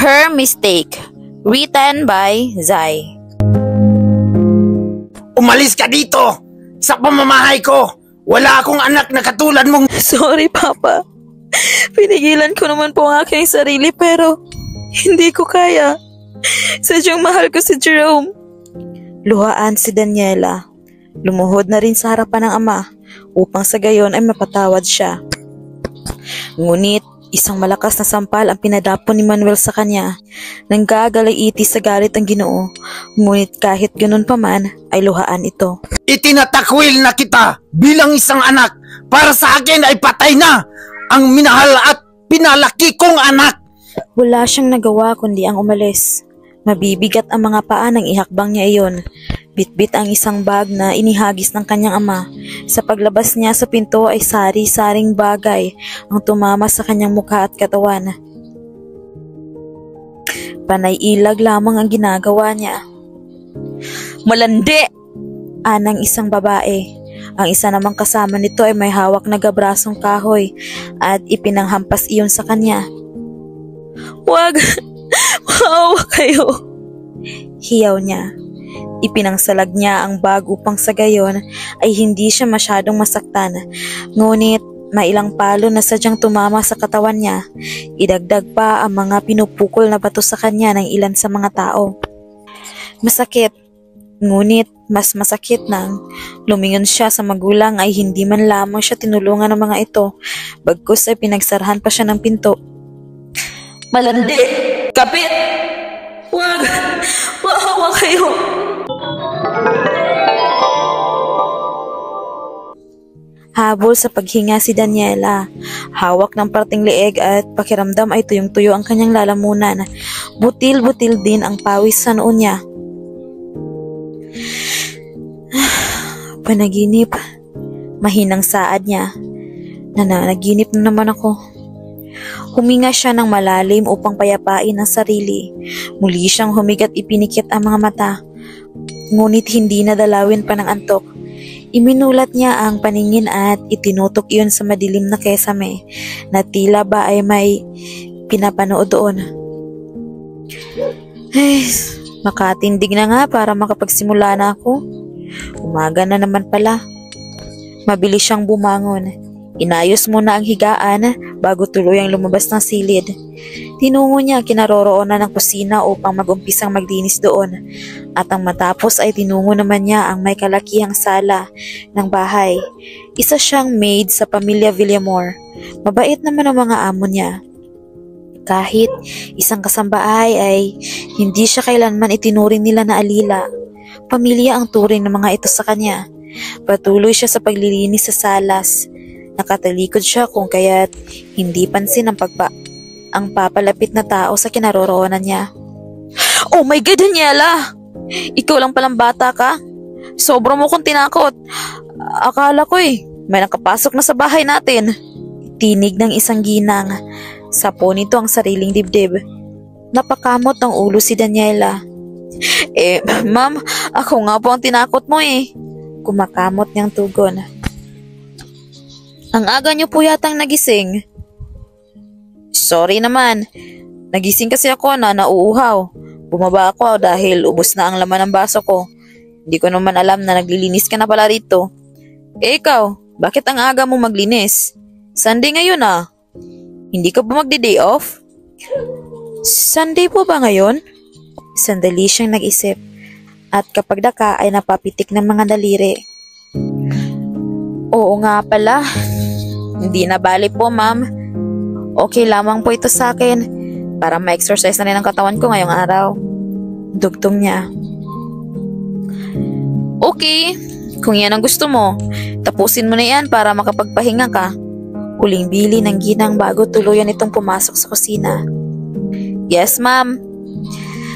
Her Mistake, written by Zai. Umalis ka dito! Sa pamamahay ko! Wala akong anak na katulad mong... Sorry, Papa. Pinigilan ko naman po ang aking sarili pero hindi ko kaya. Sadyang mahal ko si Jerome. Luhaan si Daniela. Lumuhod na rin sa harapan ng ama upang sa gayon ay mapatawad siya. Ngunit isang malakas na sampal ang pinadapon ni Manuel sa kanya. Nanggagalaiti sa galit ang Ginoo. Ngunit kahit ganun pa man ay luhaan ito. Itinatakwil na kita bilang isang anak. Para sa akin ay patay na ang minahal at pinalaki kong anak. Wala siyang nagawa kundi ang umalis. Mabibigat ang mga paa ng ihakbang niya iyon. Bitbit ang isang bag na inihagis ng kanyang ama. Sa paglabas niya sa pinto ay sari-saring bagay ang tumama sa kanyang mukha at katawan. Panay ilag lamang ang ginagawa niya. Malandi! Anang isang babae. Ang isa namang kasama nito ay may hawak na gabrasong kahoy at ipinanghampas iyon sa kanya. Wag! Maawa kayo! Hiyaw niya. Ipinangsalag niya ang bag upang sa gayon ay hindi siya masyadong masaktan. Ngunit mailang palo na sadyang tumama sa katawan niya. Idagdag pa ang mga pinupukol na bato sa kanya ng ilan sa mga tao. Masakit. Ngunit mas masakit nang lumingon siya sa magulang ay hindi man lamang siya tinulungan ng mga ito. Bagkus ay pinagsarahan pa siya ng pinto. Malandi! Kapit! Wag! Maawa kayo! Habol sa paghinga si Daniela. Hawak ng parting leeg at pakiramdam ay tuyong-tuyo ang kanyang lalamunan. Butil-butil din ang pawis sa noo niya. Panaginip. Mahinang saad niya. Nananaginip na naman ako. Huminga siya ng malalim upang payapain ang sarili. Muli siyang humigat ipinikit ang mga mata. Ngunit hindi nadalawin pa ng antok. Iminulat niya ang paningin at itinutok iyon sa madilim na kesame na tila ba ay may pinapanood doon. Ay, makatindig na nga para makapagsimula na ako. Umaga na naman pala. Mabilis siyang bumangon. Inayos muna ang higaan bago tuluyang lumabas ng silid. Tinungo niya kinaroroonan ng kusina upang mag-umpisang maglinis doon. At ang matapos ay tinungo naman niya ang may kalakihang sala ng bahay. Isa siyang maid sa pamilya Villamor. Mabait naman ang mga amo niya. Kahit isang kasambahay ay hindi siya kailanman itinuring nila na alila. Pamilya ang turing ng mga ito sa kanya. Patuloy siya sa paglilinis sa salas. Nakatalikod siya kung kaya't hindi pansin ang papalapit na tao sa kinaroroonan niya. Oh my God, Daniela! Ikaw lang palang bata ka? Sobra mo kong tinakot. Akala ko may nakapasok na sa bahay natin. Tinig ng isang ginang. Sapo nito ang sariling dibdib. Napakamot ng ulo si Daniela. Ma'am, ako nga po ang tinakot mo Kumakamot niyang tugon. Ang aga niyo po yatang nagising. Sorry naman. Nagising kasi ako na nauuhaw. Bumaba ako dahil ubos na ang laman ng baso ko. Hindi ko naman alam na naglilinis ka na pala rito. Ikaw, bakit ang aga mo maglinis? Sunday ngayon Hindi ka ba magdi-day off? Sunday po ba ngayon? Sandali siyang nag-isip. At kapag daka ay napapitik ng mga daliri. Oo nga pala. Hindi na bali po, ma'am. Okay lamang po ito sa akin para ma-exercise na rin ang katawan ko ngayong araw. Dugtong niya. Okay, kung yan ang gusto mo, tapusin mo na yan para makapagpahinga ka. Huling bili ng ginang bago tuluyan itong pumasok sa kusina. Yes, ma'am.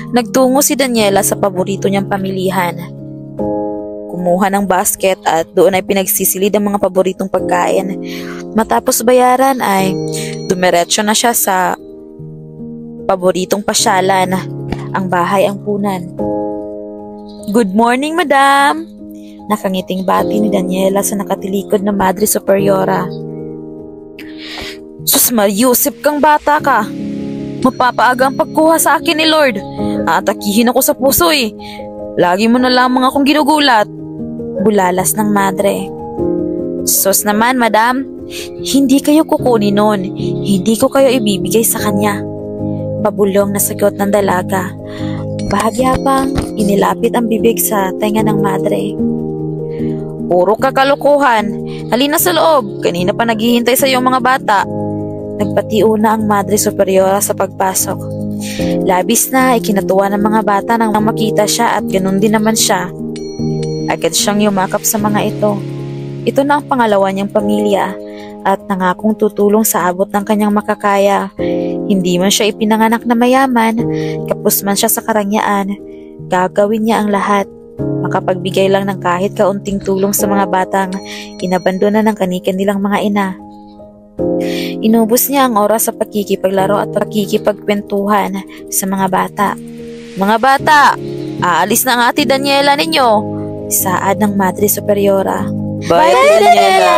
Nagtungo si Daniela sa paborito niyang pamilihan. Kumuha ng basket at doon ay pinagsisilid ang mga paboritong pagkain. Matapos bayaran ay dumiretso na siya sa paboritong pasyalan, ang bahay ampunan. Good morning, madam! Nakangiting bati ni Daniela sa nakatilikod na Madre Superiora. Sus Mariusip kang bata ka! Mapapaaga ang pagkuha sa akin ni Lord. Aatakihin ako sa puso eh. Lagi mo na lamang akong ginugulat. Bulalas ng madre. Sus naman, madam. Hindi kayo kukunin nun. Hindi ko kayo ibibigay sa kanya. Pabulong na sagot ng dalaga. Bahagya pang inilapit ang bibig sa tenga ng madre. Puro kakalukuhan. Halina sa loob. Kanina pa naghihintay sa iyong mga bata. Nagpatiuna ang Madre Superiora sa pagpasok. Labis na ikinatuwa ng mga bata nang makita siya at ganun din naman siya. Agad siyang yumakap sa mga ito. Ito na ang pangalawa niyang pamilya at nangakong tutulong sa abot ng kanyang makakaya. Hindi man siya ipinanganak na mayaman, kapos man siya sa karangyaan, gagawin niya ang lahat. Makapagbigay lang ng kahit kaunting tulong sa mga batang inabandona ng kani-kanilang mga ina. Inubos niya ang oras sa pakikipaglaro at pakikipagkwentuhan sa mga bata. Mga bata, aalis na ang ate Daniela ninyo. Saad ng Madre Superiora. Bye, Daniela!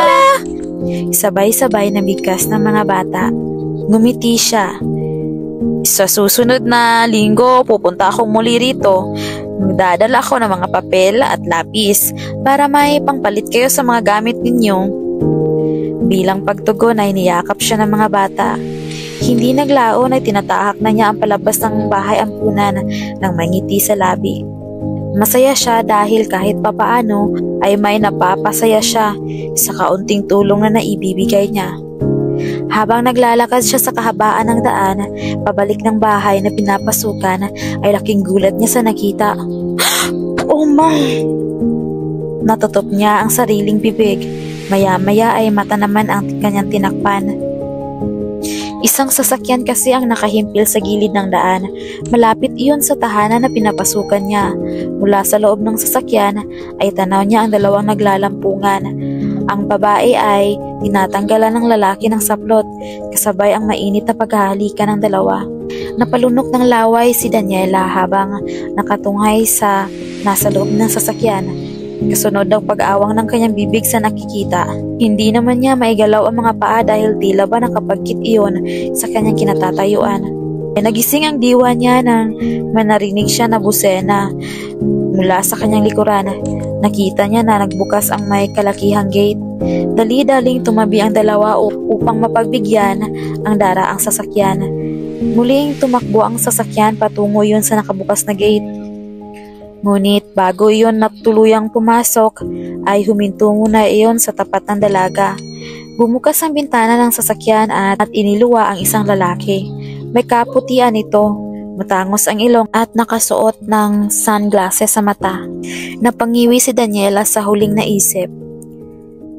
Sabay-sabay na bigkas ng mga bata. Ngumiti siya. Sa susunod na linggo, pupunta akong muli rito. Magdadala ako ng mga papel at lapis para may pangpalit kayo sa mga gamit ninyo. Bilang pagtugon ay niyakap siya ng mga bata. Hindi naglaon ay tinatahak na niya ang palabas ng bahay ampunan ng may ngiti sa labi. Masaya siya dahil kahit papaano ay may napapasaya siya sa kaunting tulong na naibibigay niya. Habang naglalakad siya sa kahabaan ng daan, pabalik ng bahay na pinapasukan ay laking gulat niya sa nakita. Oh my! Natutop niya ang sariling bibig. Maya-maya ay mata naman ang kanyang tinakpan. Isang sasakyan kasi ang nakahimpil sa gilid ng daan. Malapit iyon sa tahanan na pinapasukan niya. Mula sa loob ng sasakyan ay tanaw niya ang dalawang naglalampungan. Ang babae ay tinatanggalan ng lalaki ng saplot, kasabay ang mainit na paghahalikan ng dalawa. Napalunok ng laway si Daniela habang nakatunghay sa nasa loob ng sasakyan. Kasunod ang pag-awang ng kanyang bibig sa nakikita. Hindi naman niya maigalaw ang mga paa dahil tila ba nakapagkit iyon sa kanyang kinatatayuan. Nagising ang diwa niya nang manarinig siya na busena mula sa kanyang likuran. Nakita niya na nagbukas ang may kalakihang gate. Dali-daling tumabi ang dalawa upang mapagbigyan ang daraang sasakyan. Muling tumakbo ang sasakyan patungo yun sa nakabukas na gate. Ngunit bago iyon natuluyang pumasok, ay huminto muna iyon sa tapat ng dalaga. Bumukas ang bintana ng sasakyan at iniluwa ang isang lalaki. May kaputian ito, matangos ang ilong at nakasuot ng sunglasses sa mata. Napangiwi si Daniela sa huling naisip.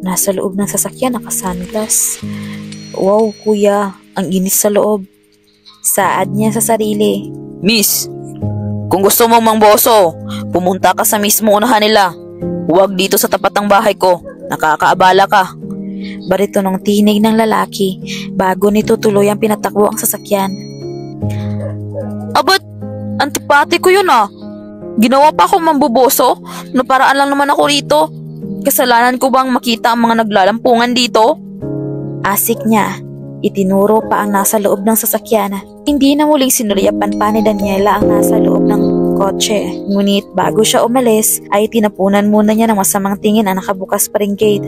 Nasa loob ng sasakyan naka-sunglass. Wow, kuya, ang inis sa loob. Saad niya sa sarili. Miss, kung gusto mong mangboso, pumunta ka sa mismo unahan nila. Huwag dito sa tapat ng bahay ko. Nakakaabala ka. Baritonong tinig ng lalaki bago nito tuloy ang pinatakbo ang sasakyan. Abat, antipati ko yun ah. Ginawa pa akong mamboboso. Naparaan lang naman ako rito. Kasalanan ko bang makita ang mga naglalampungan dito? Asik niya. Itinuro pa ang nasa loob ng sasakyan. Hindi na muling sinulyapan pa ni Daniela ang nasa loob ng kotse. Ngunit bago siya umalis ay tinapunan muna niya ng masamang tingin ang nakabukas pa ring gate.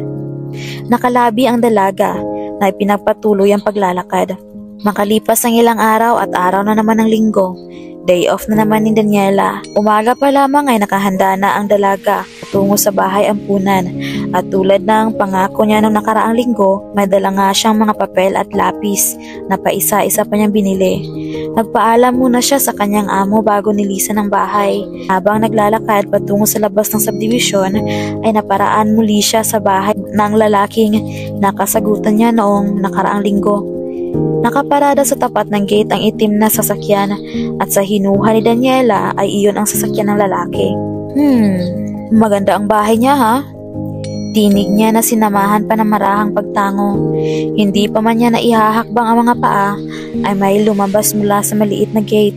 Nakalabi ang dalaga na ipinagpatuloy ang paglalakad. Makalipas ang ilang araw at araw na naman ng linggo. Day off na naman ni Daniela. Umaga pa lamang ay nakahanda na ang dalaga tungo sa bahay ampunan. At tulad ng pangako niya noong nakaraang linggo, may dala nga siyang mga papel at lapis na paisa-isa pa niyang binili. Nagpaalam muna siya sa kanyang amo bago nilisan ang bahay. Habang naglalakad patungo sa labas ng subdivision, ay naparaan muli siya sa bahay ng lalaking nakasagutan niya noong nakaraang linggo. Nakaparada sa tapat ng gate ang itim na sasakyan at sa hinuha ni Daniela ay iyon ang sasakyan ng lalaki. Maganda ang bahay niya ha? Tinig niya na sinamahan pa ng marahang pagtango. Hindi pa man niya naihahakbang ang mga paa ay may lumabas mula sa maliit na gate.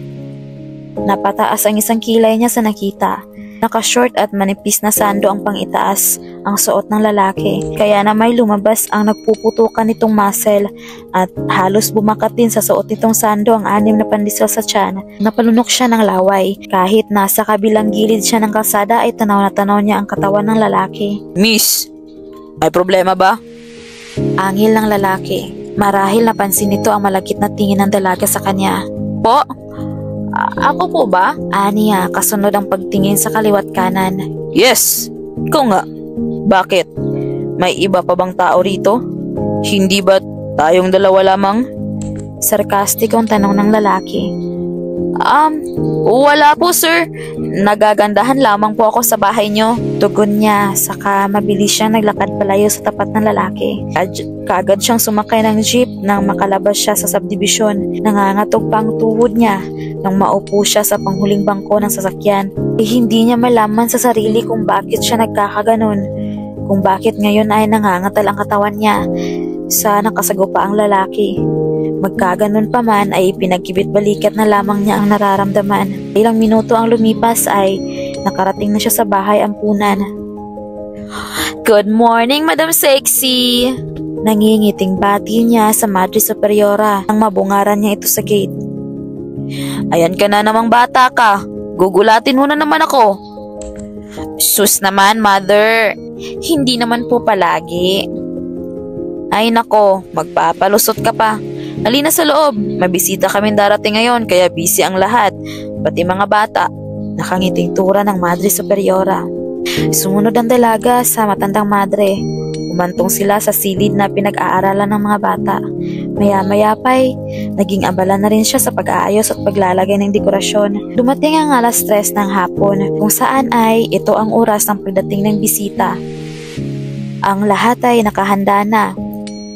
Napataas ang isang kilay niya sa nakita. Naka-short at manipis na sando ang pangitaas ang suot ng lalaki. Kaya na may lumabas ang nagpuputukan nitong muscle at halos bumakat din sa suot nitong sando ang 6 na pandesal sa tiyan. Napalunok siya ng laway. Kahit nasa kabilang gilid siya ng kalsada ay tanaw na tanaw niya ang katawan ng lalaki. Miss, may problema ba? Angil ng lalaki. Marahil napansin nito ang malagkit na tingin ng dalaga sa kanya. Po? Ako po ba? Aniya, kasunod ang pagtingin sa kaliwat kanan. Yes. Ikaw nga. Bakit? May iba pa bang tao rito? Hindi ba tayong dalawa lamang? Sarkastikong tanong ng lalaki. Wala po sir. Nagagandahan lamang po ako sa bahay nyo. Tugon niya, saka mabilis siyang naglakad palayo sa tapat ng lalaki. Kaagad siyang sumakay ng jeep nang makalabas siya sa subdivision. Nangangatog pa ang tuhod niya nang maupo siya sa panghuling bangko ng sasakyan. Hindi niya malaman sa sarili kung bakit siya nagkakaganon. Kung bakit ngayon ay nangangatal ang katawan niya. Sa nakasagupa ang lalaki. Magkaganon pa man ay pinagkibit-balikat na lamang niya ang nararamdaman. Ilang minuto ang lumipas ay nakarating na siya sa bahay ampunan. Good morning, Madam Sexy. Nangingiting bati niya sa Madre Superiora nang mabungaran niya ito sa gate. Ayan ka na namang bata ka. Gugulatin mo na naman ako. Sus naman, Mother. Hindi naman po palagi. Ay nako, magpapalusot ka pa. Halina sa loob, mabisita kaming darating ngayon kaya busy ang lahat, pati mga bata. Nakangiting tura ng Madre Superiora. Sumunod ang dalaga sa matandang madre. Umantong sila sa silid na pinag-aaralan ng mga bata. Maya-maya pa'y naging abala na rin siya sa pag-aayos at paglalagay ng dekorasyon. Dumating ang 3:00 ng hapon kung saan ay ito ang oras ng pagdating ng bisita. Ang lahat ay nakahanda na.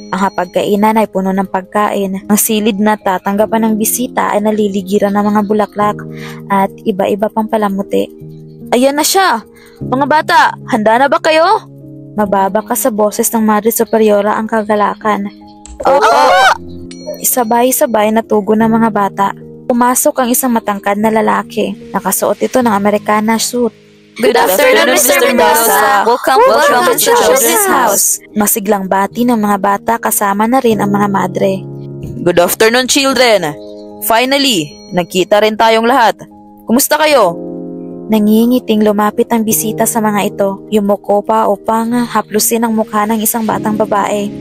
Ang hapagkainan ay puno ng pagkain. Ang silid na tatanggapan ng bisita ay naliligiran ng mga bulaklak at iba-iba pang palamuti. Ayan na siya! Mga bata, handa na ba kayo? Mababa ka sa boses ng Madre Superiora ang kagalakan. Opo! Sabay-sabay na tugon ng mga bata. Pumasok ang isang matangkad na lalaki. Nakasuot ito ng Americana suit. Good afternoon, Mr. Mendoza. Welcome to Joseph's house. Masiglang bati ng mga bata kasama na rin ang mga madre. Good afternoon, children. Finally, nagkita rin tayong lahat. Kumusta kayo? Nangingiting lumapit ang bisita sa mga ito. Yumuko pa upang haplusin ang mukha ng isang batang babae.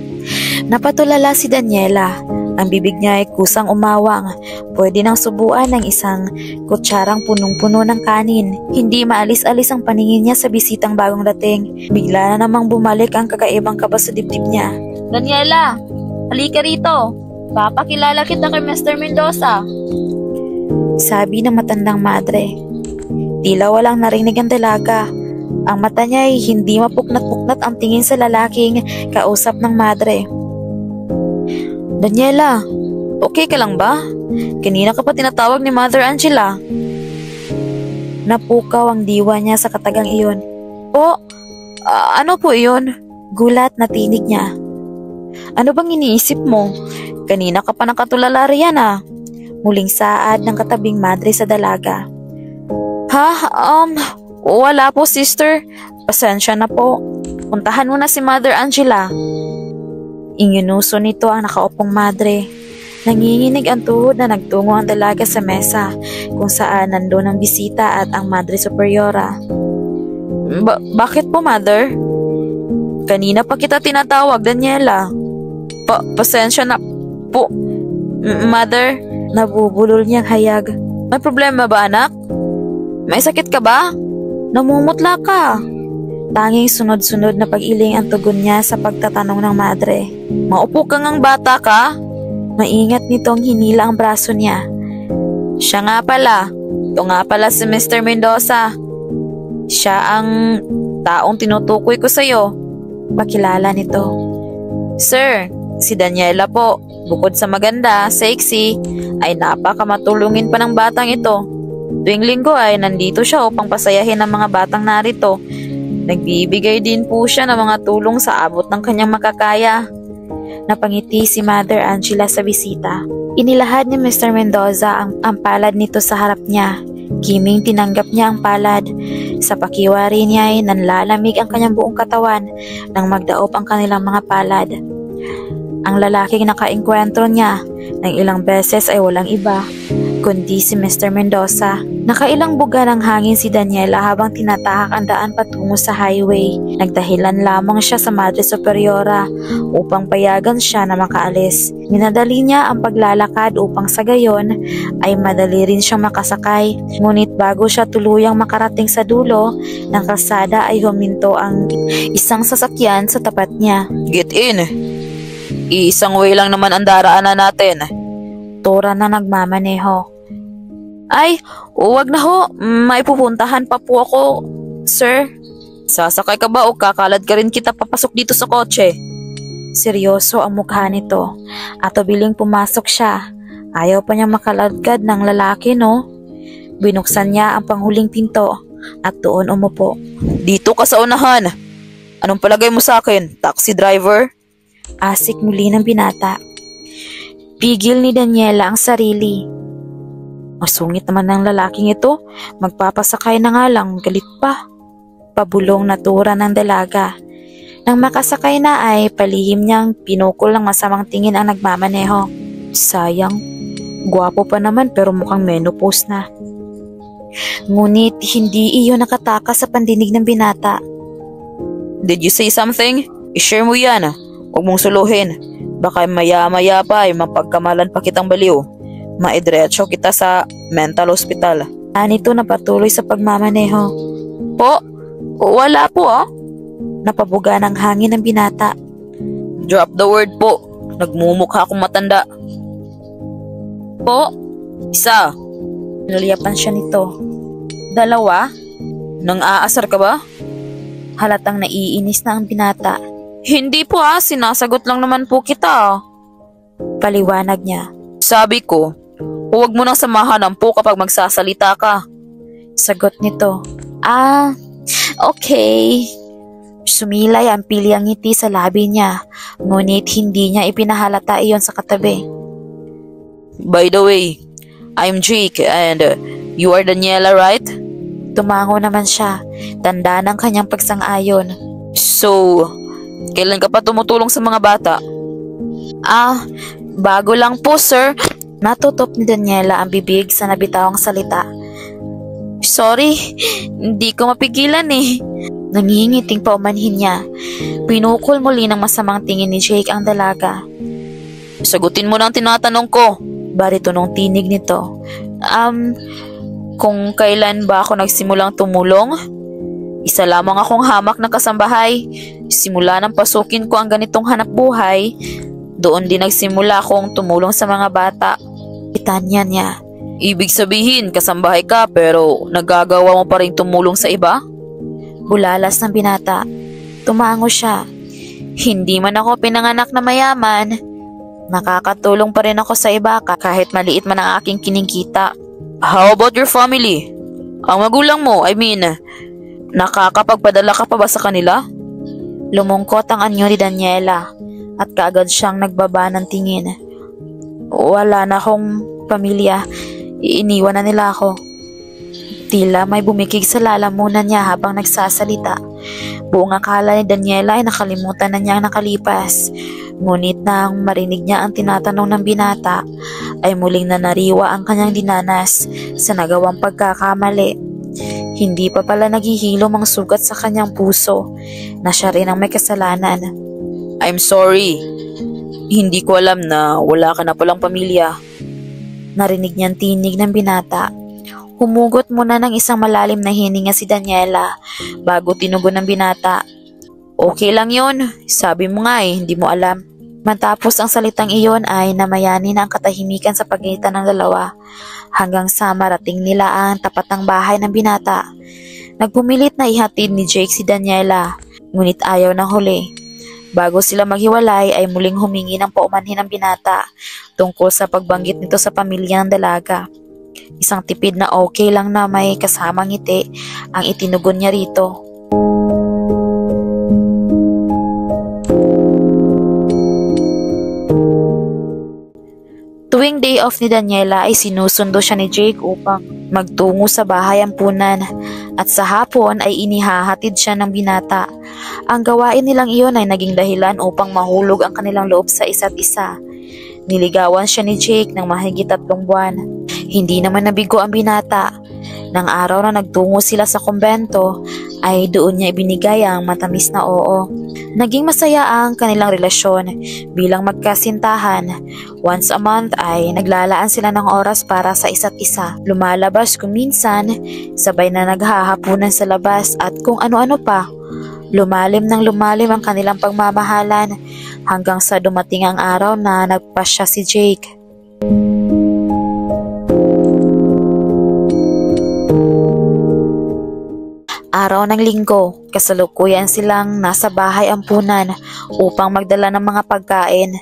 Napatulala si Daniela. Ang bibig niya ay kusang umawang. Pwede nang subuan ng isang kutsarang punong-puno ng kanin. Hindi maalis-alis ang paningin niya sa bisitang bagong dating. Bigla na namang bumalik ang kakaibang kaba sa dibdib niya. Daniela, halika rito. Papakilala kita kay Mr. Mendoza. Sabi ng matandang madre. Tila walang narinig ang dalaga. Ang mata niya ay hindi mapuknat-puknat ang tingin sa lalaking kausap ng madre. Daniela, okay ka lang ba? Kanina ka pa tinatawag ni Mother Angela. Napukaw ang diwa niya sa katagang iyon. Ano po iyon? Gulat na tinig niya. Ano bang iniisip mo? Kanina ka pa nakatulala riyan ah. Muling saad ng katabing madre sa dalaga. Wala po sister. Pasensya na po. Puntahan mo na si Mother Angela. Inyunuso nito ang nakaupong madre. Nanginginig ang tuhod na nagtungo ang dalaga sa mesa kung saan nandun ang bisita at ang Madre Superiora. Bakit po, Mother? Kanina pa kita tinatawag, Daniela. Pasensya na po, Mother. Nabubulol niyang hayag. May problema ba, anak? May sakit ka ba? Namumutla ka. Tanging sunod-sunod na pag-iling ang tugon niya sa pagtatanong ng madre. Maupo ka ngang bata ka? Maingat nitong hinila ang braso niya. Siya nga pala. Ito nga pala si Mr. Mendoza. Siya ang taong tinutukoy ko sa'yo. Pakilala nito. Sir, si Daniela po. Bukod sa maganda, sexy, ay napakamatulungin pa ng batang ito. Tuwing linggo ay nandito siya upang pasayahin ang mga batang narito. Nagbibigay din po siya ng mga tulong sa abot ng kanyang makakaya. Napangiti si Mother Angela sa bisita. Inilahad ni Mr. Mendoza ang palad nito sa harap niya. Kiming tinanggap niya ang palad. Sa pakiwari niya ay nanlalamig ang kanyang buong katawan nang magdaop ang kanilang mga palad. Ang lalaking nakaengkwentro niya ng ilang beses ay walang iba kundi si Mr. Mendoza. Nakailang buga ng hangin si Daniela habang tinatahak ang daan patungo sa highway. Nagdahilan lamang siya sa Madre Superiora upang payagan siya na makaalis. Minadali niya ang paglalakad upang sa gayon ay madali rin siyang makasakay. Ngunit bago siya tuluyang makarating sa dulo ng kalsada ay huminto ang isang sasakyan sa tapat niya. Get in. Iisang way lang naman ang daraanan natin. Tura na nagmamaneho. Ay, huwag na ho. May pupuntahan pa po ako, sir. Sasakay ka ba o kakalad ka rin kita papasok dito sa kotse? Seryoso ang mukha nito at biling pumasok siya. Ayaw pa niya makaladkad ng lalaki, no? Binuksan niya ang panghuling pinto at doon umupo. Dito ka sa unahan. Anong palagay mo sa akin, taxi driver? Asik muli ng binata. Pigil ni Daniela ang sarili. Masungit naman ng lalaking ito, magpapasakay na nga lang, galit pa. Pabulong na tura ng dalaga. Nang makasakay na ay palihim niyang pinukol ng masamang tingin ang nagmamaneho. Sayang, gwapo pa naman pero mukhang menopause na. Ngunit hindi iyon nakatakas sa pandinig ng binata. Did you say something? I-share mo yan. Huwag mong suluhin. Baka maya-maya pa ay mapagkamalan pa kitang baliw. Maidiretso kita sa mental hospital. Anito na patuloy sa pagmamaneho. Po? Wala po Napabuga ng hangin ng binata. Drop the word po. Nagmumukha akong matanda. Po? Isa. Naliyapan siya nito. Dalawa? Nang aasar ka ba? Halatang naiinis na ang binata. Hindi po sinasagot lang naman po kita. Paliwanag niya. Sabi ko, huwag mo nang samahan ang po kapag magsasalita ka. Sagot nito. Okay. Sumilay ang piliang ngiti sa labi niya, ngunit hindi niya ipinahalata iyon sa katabi. By the way, I'm Jake and you are Daniela, right? Tumango naman siya, tanda ng kanyang pagsang-ayon. So, kailan ka pa tumutulong sa mga bata? Bago lang po, sir. Natutop ni Daniela ang bibig sa nabitawang salita. Sorry, hindi ko mapigilan eh. Nangingiting paumanhin niya. Pinukol muli ng masamang tingin ni Jake ang dalaga. Sagutin mo na ang tinatanong ko. Baritonong tinig nito. Kung kailan ba ako nagsimulang tumulong? Isa lamang akong hamak na kasambahay. Simula nang pasukin ko ang ganitong hanap buhay, doon din nagsimula akong tumulong sa mga bata. Itanya niya. Ibig sabihin, kasambahay ka pero nagagawa mo pa rin tumulong sa iba? Bulalas ng binata. Tumango siya. Hindi man ako pinanganak na mayaman, nakakatulong pa rin ako sa iba kahit maliit man ang aking kinikita. How about your family? Ang magulang mo, nakakapagpadala ka pa ba sa kanila? Lumungkot ang anyo ni Daniela at kaagad siyang nagbaba ng tingin. Wala na akong pamilya. Iniwan na nila ako. Tila may bumikig sa lalamunan niya habang nagsasalita. Buong akala ni Daniela ay nakalimutan na niya ang nakalipas. Ngunit nang marinig niya ang tinatanong ng binata, ay muling nanariwa ang kanyang dinanas sa nagawang pagkakamali. Hindi pa pala naghihilom ang sugat sa kanyang puso na siya rin ang may kasalanan. I'm sorry. Hindi ko alam na wala ka na palang pamilya. Narinig niyang tinig ng binata. Humugot muna ng isang malalim na hininga si Daniela bago tinugon ng binata. Okay lang yun. Sabi mo nga hindi mo alam. Matapos ang salitang iyon ay namayani na ang katahimikan sa pagitan ng dalawa hanggang sa marating nila ang tapat ng bahay ng binata. Nagpumilit na ihatid ni Jake si Daniela, ngunit ayaw ng huli. Bago sila maghiwalay ay muling humingi ng paumanhin ng binata tungkol sa pagbanggit nito sa pamilya ng dalaga. Isang tipid na okay lang na may kasamang ngiti ang itinugon niya rito. Tuwing day off ni Daniela ay sinusundo siya ni Jake upang magtungo sa bahay ampunan at sa hapon ay inihahatid siya ng binata. Ang gawain nilang iyon ay naging dahilan upang mahulog ang kanilang loob sa isa't isa. Niligawan siya ni Jake ng mahigit 3 buwan. Hindi naman nabigo ang binata. Nang araw na nagtungo sila sa kumbento, ay doon niya ibinigay ang matamis na oo. Naging masaya ang kanilang relasyon bilang magkasintahan. Once a month ay naglalaan sila ng oras para sa isa't isa. Lumalabas kung minsan, sabay na naghahapunan sa labas at kung ano-ano pa. Lumalim ng lumalim ang kanilang pagmamahalan hanggang sa dumating ang araw na nagpasya si Jake. Araw ng linggo, kasalukuyan silang nasa bahay ampunan upang magdala ng mga pagkain.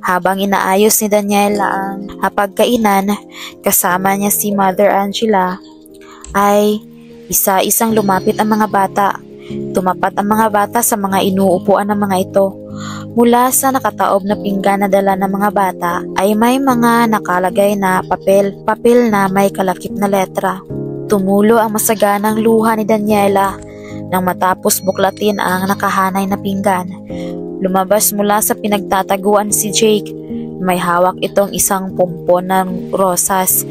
Habang inaayos ni Daniela ang pagkainan, kasama niya si Mother Angela, ay isa-isang lumapit ang mga bata. Tumapat ang mga bata sa mga inuupuan ng mga ito. Mula sa nakataob na pinggan na dala ng mga bata ay may mga nakalagay na papel na may kalakip na letra. Tumulo ang masaganang luha ni Daniela nang matapos buklatin ang nakahanay na pinggan. Lumabas mula sa pinagtataguan si Jake. May hawak itong isang pumpon ng rosas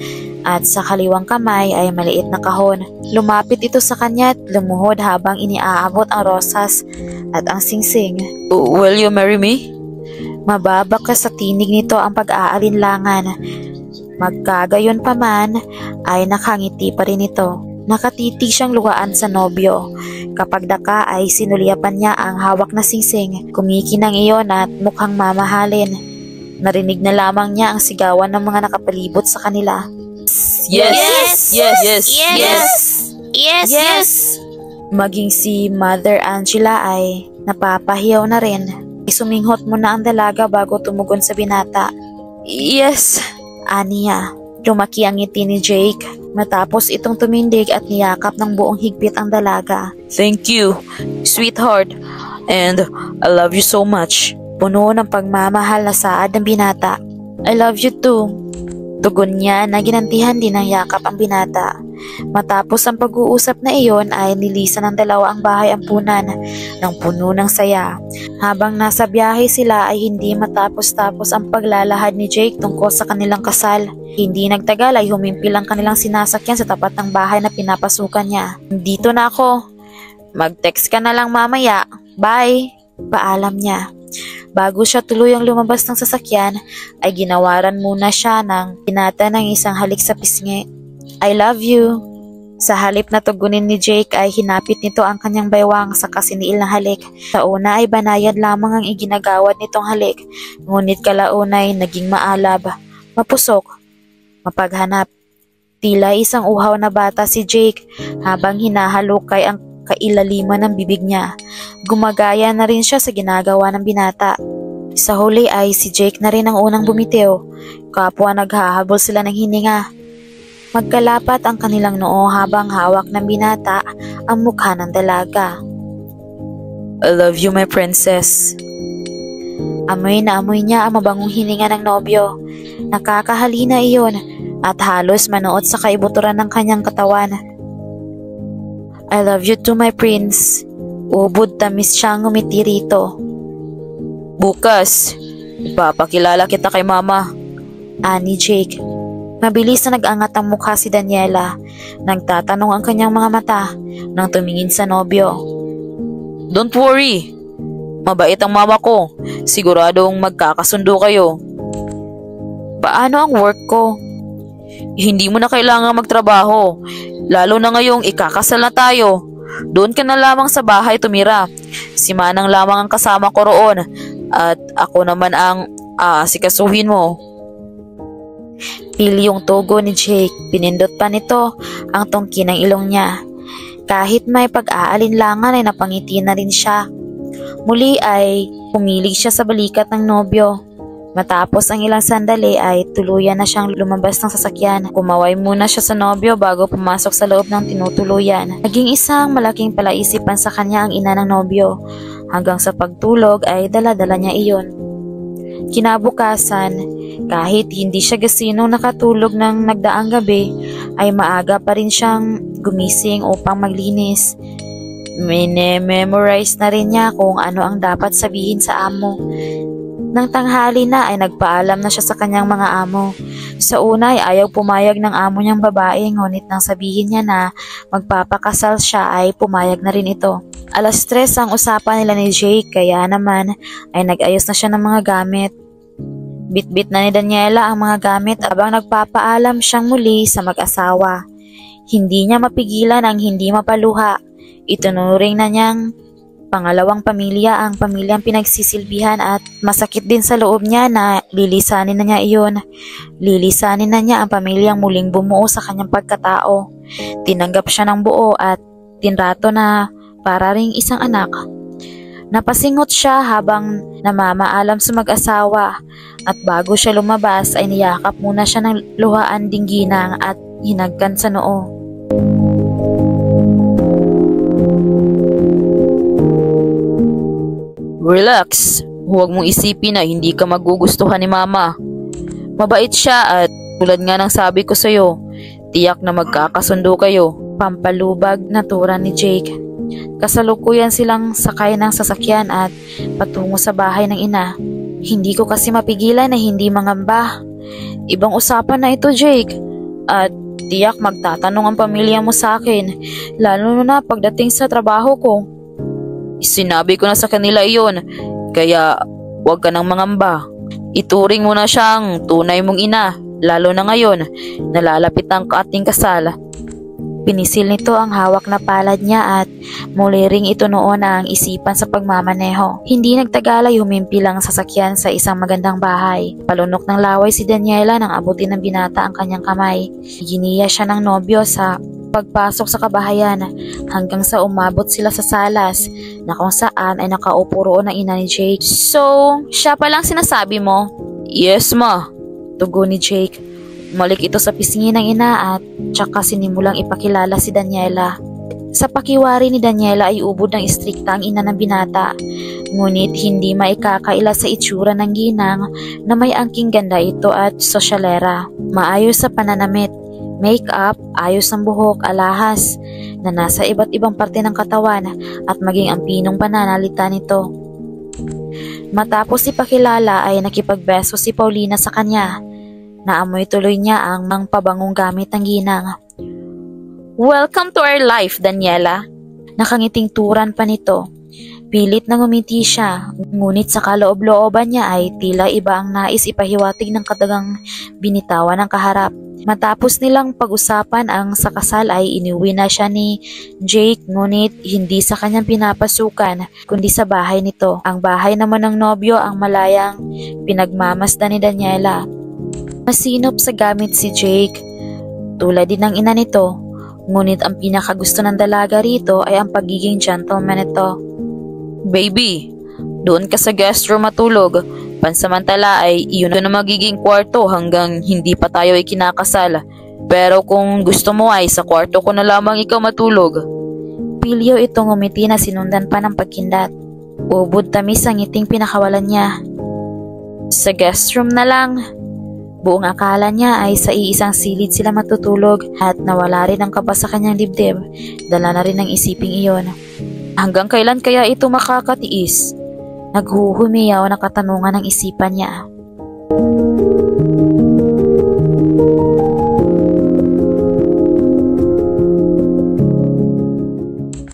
at sa kaliwang kamay ay maliit na kahon. Lumapit ito sa kanya at lumuhod habang iniaabot ang rosas at ang singsing. Will you marry me? Mababak ka sa tinig nito ang pag-aalinlangan. Magkagayon pa man ay nakangiti pa rin ito. Nakatitig siyang luhaan sa nobyo. Kapag daka ay sinulyapan niya ang hawak na singsing. Kumikinang iyon at mukhang mamahalin. Narinig na lamang niya ang sigawan ng mga nakapalibot sa kanila. Yes! Yes! Yes! Yes! Yes! Yes! Maging si Mother Angela ay napapahiyaw na rin. Suminghot muna ang dalaga bago tumugon sa binata. Yes! Aniya. Lumaki ang ngiti ni Jake matapos itong tumindig at niyakap ng buong higpit ang dalaga. Thank you, sweetheart. And I love you so much. Puno ng pagmamahal na saad ng binata. I love you too. Tugon niya na ginantihan din ng yakap ang binata. Matapos ang pag-uusap na iyon ay nilisan ng dalawa ang bahay ampunan ng puno ng saya. Habang nasa biyahe sila ay hindi matapos-tapos ang paglalahad ni Jake tungkol sa kanilang kasal. Hindi nagtagal ay humimpil ang kanilang sinasakyan sa tapat ng bahay na pinapasukan niya. Dito na ako. Mag-text ka na lang mamaya. Bye! Paalam niya. Bago siya tuluyang lumabas ng sasakyan, ay ginawaran muna siya ng pinata ng isang halik sa pisngi. I love you. Sa halip na tugunin ni Jake ay hinapit nito ang kanyang baywang sa kasiniil na halik. Sa una ay banayad lamang ang iginagawad nitong halik, ngunit kalaunay naging maalab, mapusok, mapaghanap. Tila isang uhaw na bata si Jake habang hinahalukay ang kailaliman ng bibig niya. Gumagaya na rin siya sa ginagawa ng binata. Sa huli ay si Jake na rin ang unang bumitiw. Kapwa naghahabol sila ng hininga. Magkalapat ang kanilang noo habang hawak ng binata ang mukha ng dalaga. I love you, my princess. Amoy na amoy niya ang mabangong hininga ng nobyo. Nakakahalina iyon at halos manood sa kaibuturan ng kanyang katawan. I love you too, my prince. Ubod tamis siyang ngumiti rito. Bukas, ipapakilala kita kay mama. Ani Jake. Mabilis na nag-angat ang mukha si Daniela. Nagtatanong ang kanyang mga mata nang tumingin sa nobyo. Don't worry. Mabait ang mama ko. Siguradong magkakasundo kayo. Paano ang work ko? Hindi mo na kailangan magtrabaho. Lalo na ngayong ikakasal na tayo. Doon ka na lamang sa bahay tumira. Si Manang lamang ang kasama ko roon. At ako naman ang sikasuhin mo. Pilyong tugo ni Jake. Pinindot pa nito ang tungki ng ilong niya. Kahit may pag-aalinlangan ay napangiti na rin siya. Muli ay pumilig siya sa balikat ng nobyo. Matapos ang ilang sandali ay tuluyan na siyang lumabas ng sasakyan. Kumaway muna siya sa nobyo bago pumasok sa loob ng tinutuluyan. Naging isang malaking palaisipan sa kanya ang ina ng nobyo. Hanggang sa pagtulog ay dala-dala niya iyon. Kinabukasan, kahit hindi siya gasinong nakatulog ng nagdaang gabi, ay maaga pa rin siyang gumising upang maglinis. Memorize na rin niya kung ano ang dapat sabihin sa amo. Nang tanghali na ay nagpaalam na siya sa kanyang mga amo. Sa una ay ayaw pumayag ng amo niyang babae, ngunit nang sabihin niya na magpapakasal siya ay pumayag na rin ito. 3:00 ang usapan nila ni Jake, kaya naman ay nag-ayos na siya ng mga gamit. Bitbit na ni Daniela ang mga gamit habang nagpapaalam siyang muli sa mag-asawa. Hindi niya mapigilan ang hindi mapaluha. Itunuring na niyang pangalawang pamilya ang pamilyang pinagsisilbihan at masakit din sa loob niya na lilisanin na niya iyon. Lilisanin na niya ang pamilyang muling bumuo sa kanyang pagkatao. Tinanggap siya ng buo at tinrato na para ring isang anak. Napasingot siya habang namamaalam sa mag-asawa at bago siya lumabas ay niyakap muna siya ng luhaan ding ginang at hinagkan sa noo. Relax. Huwag mong isipin na hindi ka magugustuhan ni Mama. Mabait siya at tulad nga ng sabi ko sa'yo, tiyak na magkakasundo kayo. Pampalubag na tura ni Jake. Kasalukuyan silang sakay ng sasakyan at patungo sa bahay ng ina. Hindi ko kasi mapigilan na hindi mangamba. Ibang usapan na ito, Jake. At tiyak magtatanong ang pamilya mo sa akin, lalo na pagdating sa trabaho ko. Sinabi ko na sa kanila iyon, kaya huwag ka nang mangamba. Ituring mo na siyang tunay mong ina, lalo na ngayon, nalalapit ang ating kasal. Pinisil nito ang hawak na palad niya at muli ring ito noon ang isipan sa pagmamaneho. Hindi nagtagal ay humimpi lang ang sasakyan sa isang magandang bahay. Palunok ng laway si Daniela nang abutin ng binata ang kanyang kamay. Giniya siya ng nobyo sa pagpasok sa kabahayan hanggang sa umabot sila sa salas na kung saan ay nakaupo roon ang ina ni Jake. So, siya palang sinasabi mo? Yes, ma. Tugon ni Jake. Umalik ito sa pisngi ng ina at tsaka sinimulang ipakilala si Daniela. Sa pakiwari ni Daniela ay ubod ng istrikta ang ina ng binata. Ngunit hindi maikakaila sa itsura ng ginang na may angking ganda ito at sosyalera. Maayos sa pananamit, make-up, ayos ng buhok, alahas na nasa iba't ibang parte ng katawan at maging ang pinong pananalita nito. Matapos ipakilala ay nakipagbeso si Paulina sa kanya. Naamoy tuloy niya ang pabangong gamit ng ginang. Welcome to our life, Daniela. Nakangiting turan pa nito. Pilit na ngumiti siya, ngunit sa kaloob-looban niya ay tila iba ang nais ipahiwatig ng kadagang binitawan ng kaharap. Matapos nilang pag-usapan ang sa kasal ay iniuwi na siya ni Jake, ngunit hindi sa kanyang pinapasukan kundi sa bahay nito. Ang bahay naman ng nobyo ang malayang pinagmamasdan ni Daniela. Masinop sa gamit si Jake, tulad din ng ina nito, ngunit ang pinakagusto ng dalaga rito ay ang pagiging gentleman nito. Baby, doon ka sa guest room matulog. Pansamantala ay iyon na magiging kwarto hanggang hindi pa tayo ay kinakasal. Pero kung gusto mo ay sa kwarto ko na lamang ikaw matulog. Pilyo itong umiti na sinundan pa ng pagkindat. Ubod tamis ang ngiting pinakawalan niya. Sa guest room na lang. Buong akala niya ay sa iisang silid sila matutulog at nawala rin ang kaba sa kanyang dibdib. Dala na rin ang isiping iyon. Hanggang kailan kaya ito makakatiis? Naghuhumiyaw na katanungan ng isipan niya.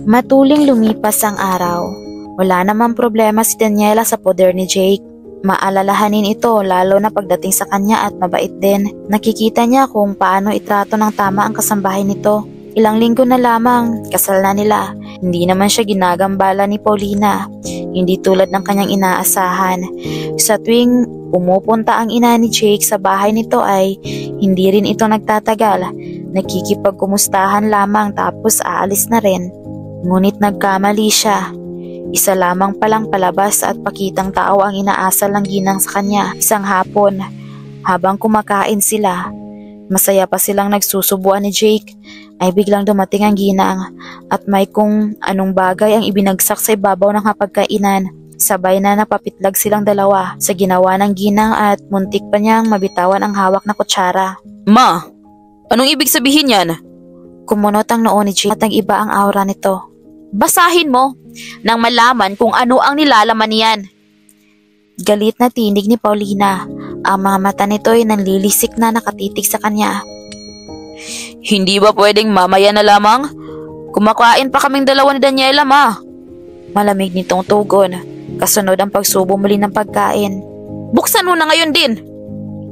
Matuling lumipas ang araw. Wala namang problema si Daniela sa poder ni Jake. Maalalahanin ito lalo na pagdating sa kanya at mabait din. Nakikita niya kung paano itrato ng tama ang kasambahay nito. Ilang linggo na lamang, kasal na nila. Hindi naman siya ginagambala ni Paulina. Hindi tulad ng kanyang inaasahan. Sa tuwing pumupunta ang ina ni Jake sa bahay nito ay hindi rin ito nagtatagal. Nakikipagkumustahan lamang tapos aalis na rin. Ngunit nagkamali siya. Isa lamang palang palabas at pakitang tao ang inaasal ng ginang sa kanya. Isang hapon, habang kumakain sila, masaya pa silang nagsusubuan ni Jake, ay biglang dumating ang ginang at may kung anong bagay ang ibinagsak sa ibabaw ng hapagkainan. Sabay na napapitlag silang dalawa sa ginawa ng ginang at muntik pa niyang mabitawan ang hawak na kutsara. Ma, Anong ibig sabihin yan? Kumunot ang noo ni Jake at nag-iba ang aura nito. Basahin mo nang malaman kung ano ang nilalaman niyan. Galit na tinig ni Paulina. Ang mga mata nito ay nanlilisik na nakatitig sa kanya. Hindi ba pwedeng mamaya na lamang? Kumakain pa kaming dalawa ni Daniela, ma. Malamig nitong tugon. Kasunod ang pagsubo muli ng pagkain. Buksan mo na ngayon din.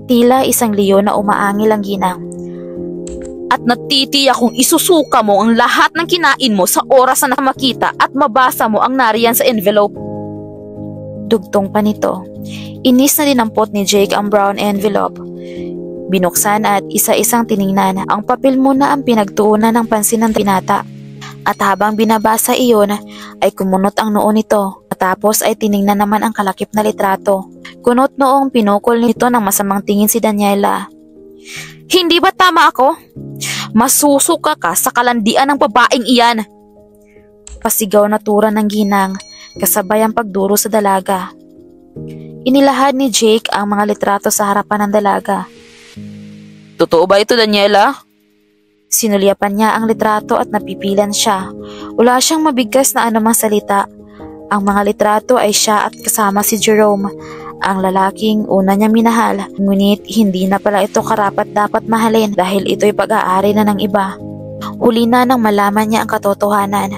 Tila isang leon na umaangil ang ginang. At natitiyak kung isusuka mo ang lahat ng kinain mo sa oras na makita at mabasa mo ang nariyan sa envelope. Dugtong pa nito. Inis na dinampot ni Jake ang brown envelope. Binuksan at isa-isang tiningnan. Ang papel muna ang pinagtuunan ng pansin ng binata. At habang binabasa iyon ay kumunot ang noo nito. Tapos ay tiningnan naman ang kalakip na litrato. Kunot noong pinukol nito ng masamang tingin si Daniela. Hindi ba tama ako? Masusuka ka sa kalandian ng babaeng iyan. Pasigaw na tura ng ginang, kasabay ang pagduro sa dalaga. Inilahad ni Jake ang mga litrato sa harapan ng dalaga. Totoo ba ito, Daniela? Sinulyapan niya ang litrato at napipilan siya. Wala siyang mabigkas na anumang salita. Ang mga litrato ay siya at kasama si Jerome, ang lalaking una niya minahal. Ngunit hindi na pala ito karapat dapat mahalin dahil ito'y pag-aari na ng iba. Huli na nang malaman niya ang katotohanan.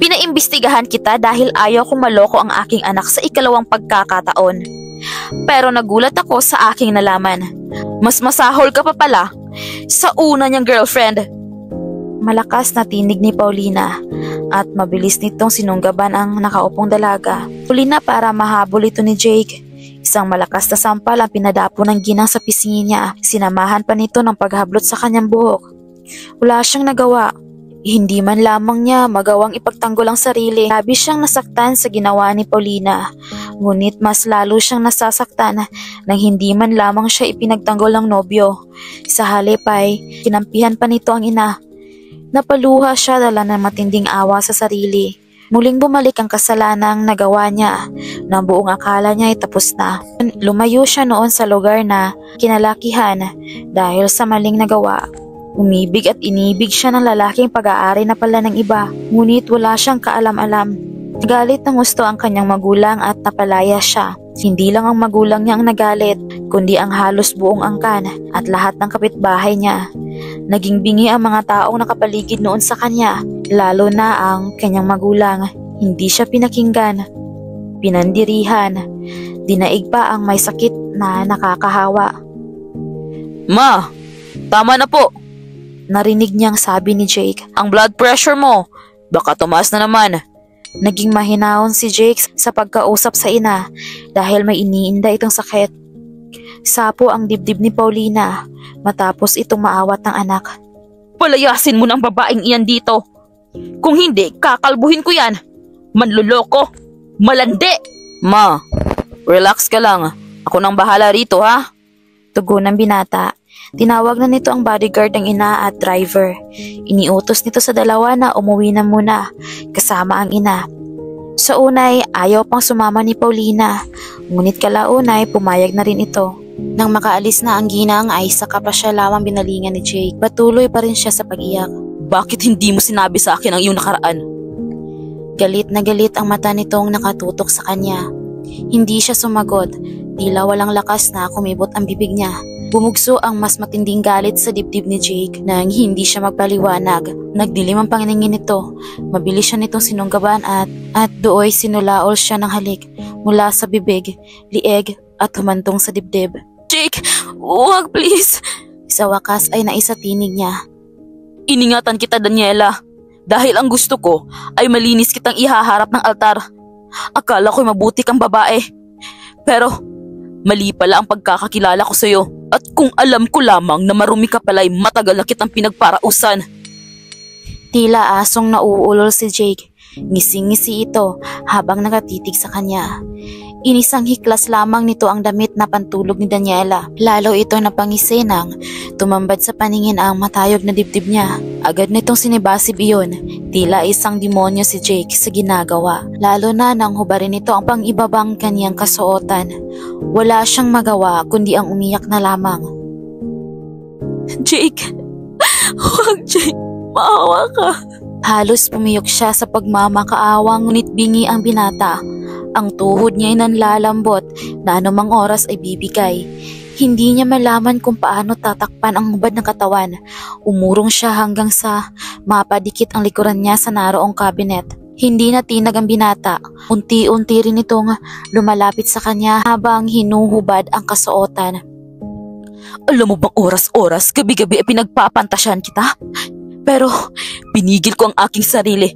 Pinaimbestigahan kita dahil ayaw kong maloko ang aking anak sa ikalawang pagkakataon. Pero nagulat ako sa aking nalaman. Mas masahol ka pa pala sa una niyang girlfriend. Malakas na tinig ni Paulina at mabilis nitong sinunggaban ang nakaupong dalaga. Huli na para mahabol ito ni Jake. Isang malakas na sampal ang pinadapo ng ginang sa pisngi niya. Sinamahan pa nito ng paghablot sa kanyang buhok. Wala siyang nagawa. Hindi man lamang niya magawang ipagtanggol ang sarili. Labis siyang nasaktan sa ginawa ni Paulina. Ngunit mas lalo siyang nasasaktan nang hindi man lamang siya ipinagtanggol ng nobyo. Sa halip ay kinampihan pa nito ang ina. Napaluha siya dala ng matinding awa sa sarili. Muling bumalik ang kasalanang nagawa niya na buong akala niya ay tapos na. Lumayo siya noon sa lugar na kinalakihan dahil sa maling nagawa. Umibig at inibig siya ng lalaking pag-aari na pala ng iba. Ngunit wala siyang kaalam-alam. Galit ng gusto ang kanyang magulang at napalaya siya. Hindi lang ang magulang niya ang nagalit, kundi ang halos buong angkan at lahat ng kapitbahay niya. Naging bingi ang mga taong nakapaligid noon sa kanya, lalo na ang kanyang magulang. Hindi siya pinakinggan, pinandirihan, dinaig pa ang may sakit na nakakahawa. Ma, tama na po. Narinig niyang sabi ni Jake. Ang blood pressure mo, baka tumaas na naman. Naging mahinahon si Jake sa pagkausap sa ina dahil may iniinda itong sakit. Sapo ang dibdib ni Paulina matapos itong maawat ng anak. Palayasin mo ng babaeng iyan dito. Kung hindi, kakalbuhin ko yan. Manluloko. Malandi. Ma, relax ka lang. Ako nang bahala rito, ha? Tugon ng binata. Tinawag na nito ang bodyguard ng ina at driver. Iniutos nito sa dalawa na umuwi na muna, kasama ang ina. Sa unay, ayaw pang sumama ni Paulina, ngunit kalaunay pumayag na rin ito. Nang makaalis na ang ginang ay saka pa siya lamang binalingan ni Jake. Patuloy pa rin siya sa pag-iyak. Bakit hindi mo sinabi sa akin ang iyong nakaraan? Galit na galit ang mata nitong nakatutok sa kanya. Hindi siya sumagot, tila walang lakas na kumibot ang bibig niya. Bumugso ang mas matinding galit sa dibdib ni Jake nang hindi siya magpaliwanag. Nagdilim ang panginingin nito. Mabilis siya nitong sinunggaban at dooy sinulaol siya ng halik mula sa bibig, lieg at humantong sa dibdib. Jake, huwag please. Sa wakas ay naisatinig niya. Iningatan kita, Daniela. Dahil ang gusto ko ay malinis kitang ihaharap ng altar. Akala ko'y mabuti kang babae. Pero mali pala ang pagkakakilala ko sa'yo. At kung alam ko lamang na marumi ka pala'y matagal na kitang pinagparausan. Tila asong nauulol si Jake. Ngising-ngisi ito habang nakatitig sa kanya. Inisang hiklas lamang nito ang damit na pantulog ni Daniela. Lalo ito napangisi nang tumambad sa paningin ang matayog na dibdib niya. Agad nitong sinibasib iyon. Tila isang demonyo si Jake sa ginagawa. Lalo na nang hubarin nito ang pang-ibabang kanyang kasuotan. Wala siyang magawa kundi ang umiyak na lamang. Jake! Huwag, Jake! Maawa ka! Halos pumiyok siya sa pagmamakaawa ngunit bingi ang binata. Ang tuhod niya ay nanlalambot na anumang oras ay bibigay. Hindi niya malaman kung paano tatakpan ang hubad ng katawan. Umurong siya hanggang sa mapadikit ang likuran niya sa naroong kabinet. Hindi natinag ang binata. Unti-unti rin itong lumalapit sa kanya habang hinuhubad ang kasuotan. Alam mo bang oras-oras, gabi-gabi ay pinagpapantasyan kita? Pero pinigil ko ang aking sarili.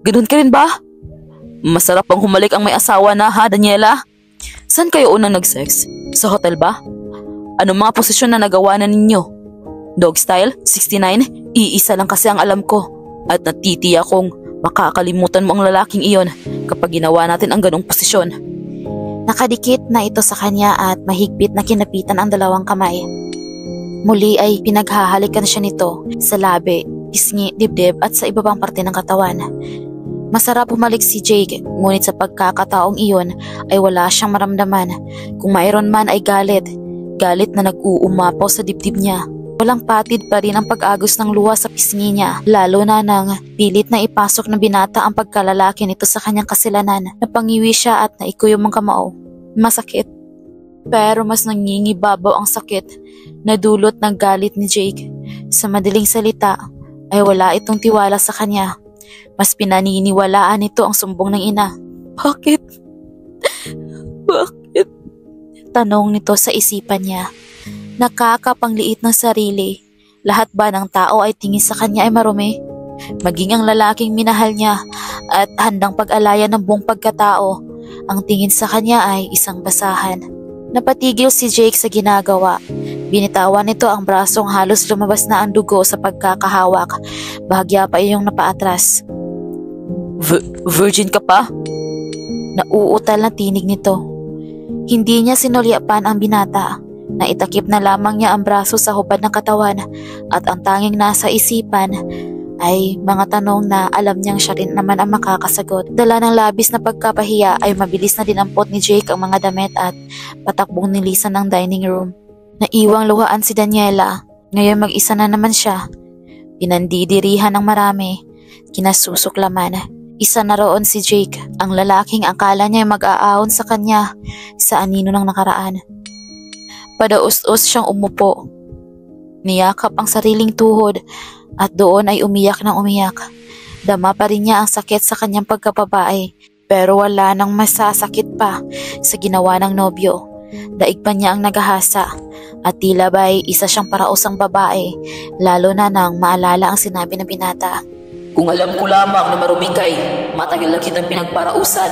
Ganun ka rin ba? Masarap ang humalik ang may asawa na, ha, Daniela? Saan kayo unang nag-sex? Sa hotel ba? Anong mga posisyon na nagawa na ninyo? Dog style? 69? Iisa lang kasi ang alam ko. At natitiya kong makakalimutan mo ang lalaking iyon kapag ginawa natin ang ganong posisyon. Nakadikit na ito sa kanya at mahigpit na kinapitan ang dalawang kamay. Muli ay pinaghahalikan siya nito sa labi, pisngi, dibdib at sa iba pang parte ng katawan. Masarap humalik si Jake, ngunit sa pagkakataong iyon ay wala siyang maramdaman. Kung mayroon man ay galit na nag-uumapaw sa dibdib niya. Walang patid pa rin ang pag-agos ng luha sa pisngi niya, lalo na nang pilit na ipasok ng binata ang pagkalalaki nito sa kanyang kasilanan. Napangiwi siya at naikuyom ang kamao. Masakit. Pero mas nangingibabaw ang sakit na dulot ng galit ni Jake. Sa madaling salita ay wala itong tiwala sa kanya. Mas pinaniniwalaan nito ang sumbong ng ina. Bakit? Bakit? Tanong nito sa isipan niya. Nakakapangliit ng sarili. Lahat ba ng tao ay tingin sa kanya ay marumi? Maging ang lalaking minahal niya at handang pag-alaya ng buong pagkatao, ang tingin sa kanya ay isang basahan. Napatigil si Jake sa ginagawa. Binitawan nito ang brasong halos lumabas na ang dugo sa pagkakahawak. Bahagya pa iyong napaatras. Virgin ka pa? Nauutal na tinig nito. Hindi niya sinulyapan ang binata. Naitakip na lamang niya ang braso sa hubad ng katawan at ang tanging nasa isipan ay mga tanong na alam niyang siya rin naman ang makakasagot. Dala ng labis na pagkapahiya ay mabilis na dinampot ni Jake ang mga damit at patakbong nilisan ng dining room. Naiwang luhaan si Daniela. Ngayon mag-isa na naman siya. Pinandidirihan ng marami. Kinasusuklaman. Isa na roon si Jake, ang lalaking akala niya mag-aahon sa kanya sa anino ng nakaraan. Padaus-us siyang umupo. Niyakap ang sariling tuhod at doon ay umiyak ng umiyak. Dama pa rin niya ang sakit sa kanyang pagkababae pero wala nang masasakit pa sa ginawa ng nobyo. Daig pa niya ang nagahasa at tila ba'y isa siyang paraosang babae lalo na nang maalala ang sinabi ng binata. Kung alam ko lamang na marumi kay, matagal na kitang pinagparausan.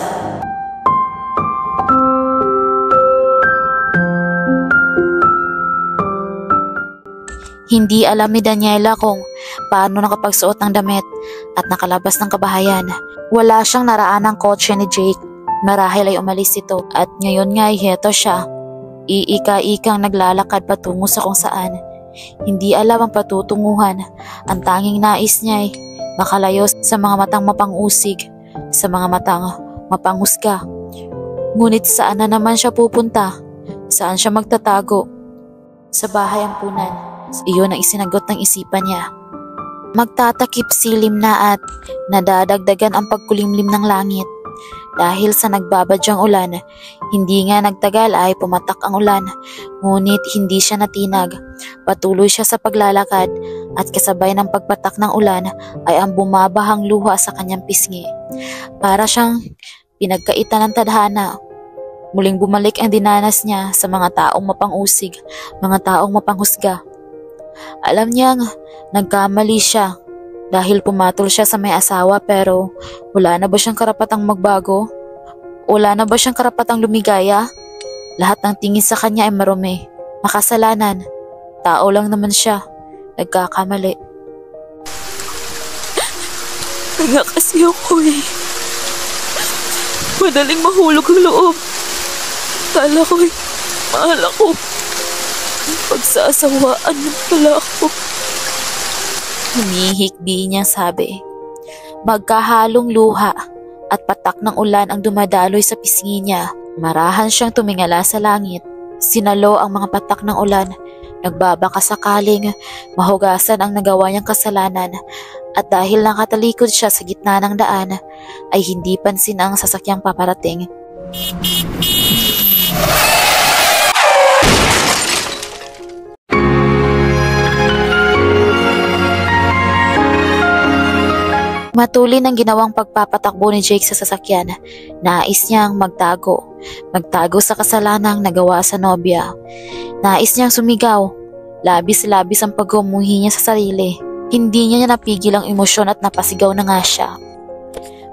Hindi alam ni Daniela kung paano nakapagsuot ng damit at nakalabas ng kabahayan. Wala siyang naraan ng kotse ni Jake. Marahil ay umalis ito at ngayon nga ay heto siya. Iika-ikang naglalakad patungo sa kung saan. Hindi alam ang patutunguhan. Ang tanging nais niya ay makalayo sa mga matang mapangusig, sa mga matang mapanghusga. Ngunit saan na naman siya pupunta? Saan siya magtatago? Sa bahay ampunan. Iyon ang isinagot ng isipan niya. Magtatakip silim na at nadadagdagan ang pagkulimlim ng langit. Dahil sa nagbabadyang ulan, hindi nga nagtagal ay pumatak ang ulan. Ngunit hindi siya natinag. Patuloy siya sa paglalakad at kasabay ng pagpatak ng ulan ay ang bumabahang luha sa kanyang pisngi. Para siyang pinagkaitan ng tadhana. Muling bumalik ang dinanas niya sa mga taong mapangusig, mga taong mapanghusga. Alam niyang nagkamali siya dahil pumatol siya sa may asawa pero wala na ba siyang karapatang magbago? Wala na ba siyang karapatang lumigaya? Lahat ng tingin sa kanya ay marumi. Makasalanan. Tao lang naman siya. Nagkakamali. Kaya kasi ako eh. Madaling mahulog ang loob. Kala ko eh, mahal ako. Pagsasawaan ng pala ako. Humihikbi niyang sabi. Magkahalong luha at patak ng ulan ang dumadaloy sa pisngi niya. Marahan siyang tumingala sa langit. Sinalo ang mga patak ng ulan. Nagbabaka sakaling mahugasan ang nagawa niyang kasalanan at dahil nakatalikod siya sa gitna ng daan ay hindi pansin ang sasakyang paparating. Matulin ang ginawang pagpapatakbo ni Jake sa sasakyan. Nais niyang magtago sa kasalanang nagawa sa nobya. Nais niyang sumigaw. Labis-labis ang paggumuhi niya sa sarili. Hindi niya napigil ang emosyon at napasigaw na nga siya.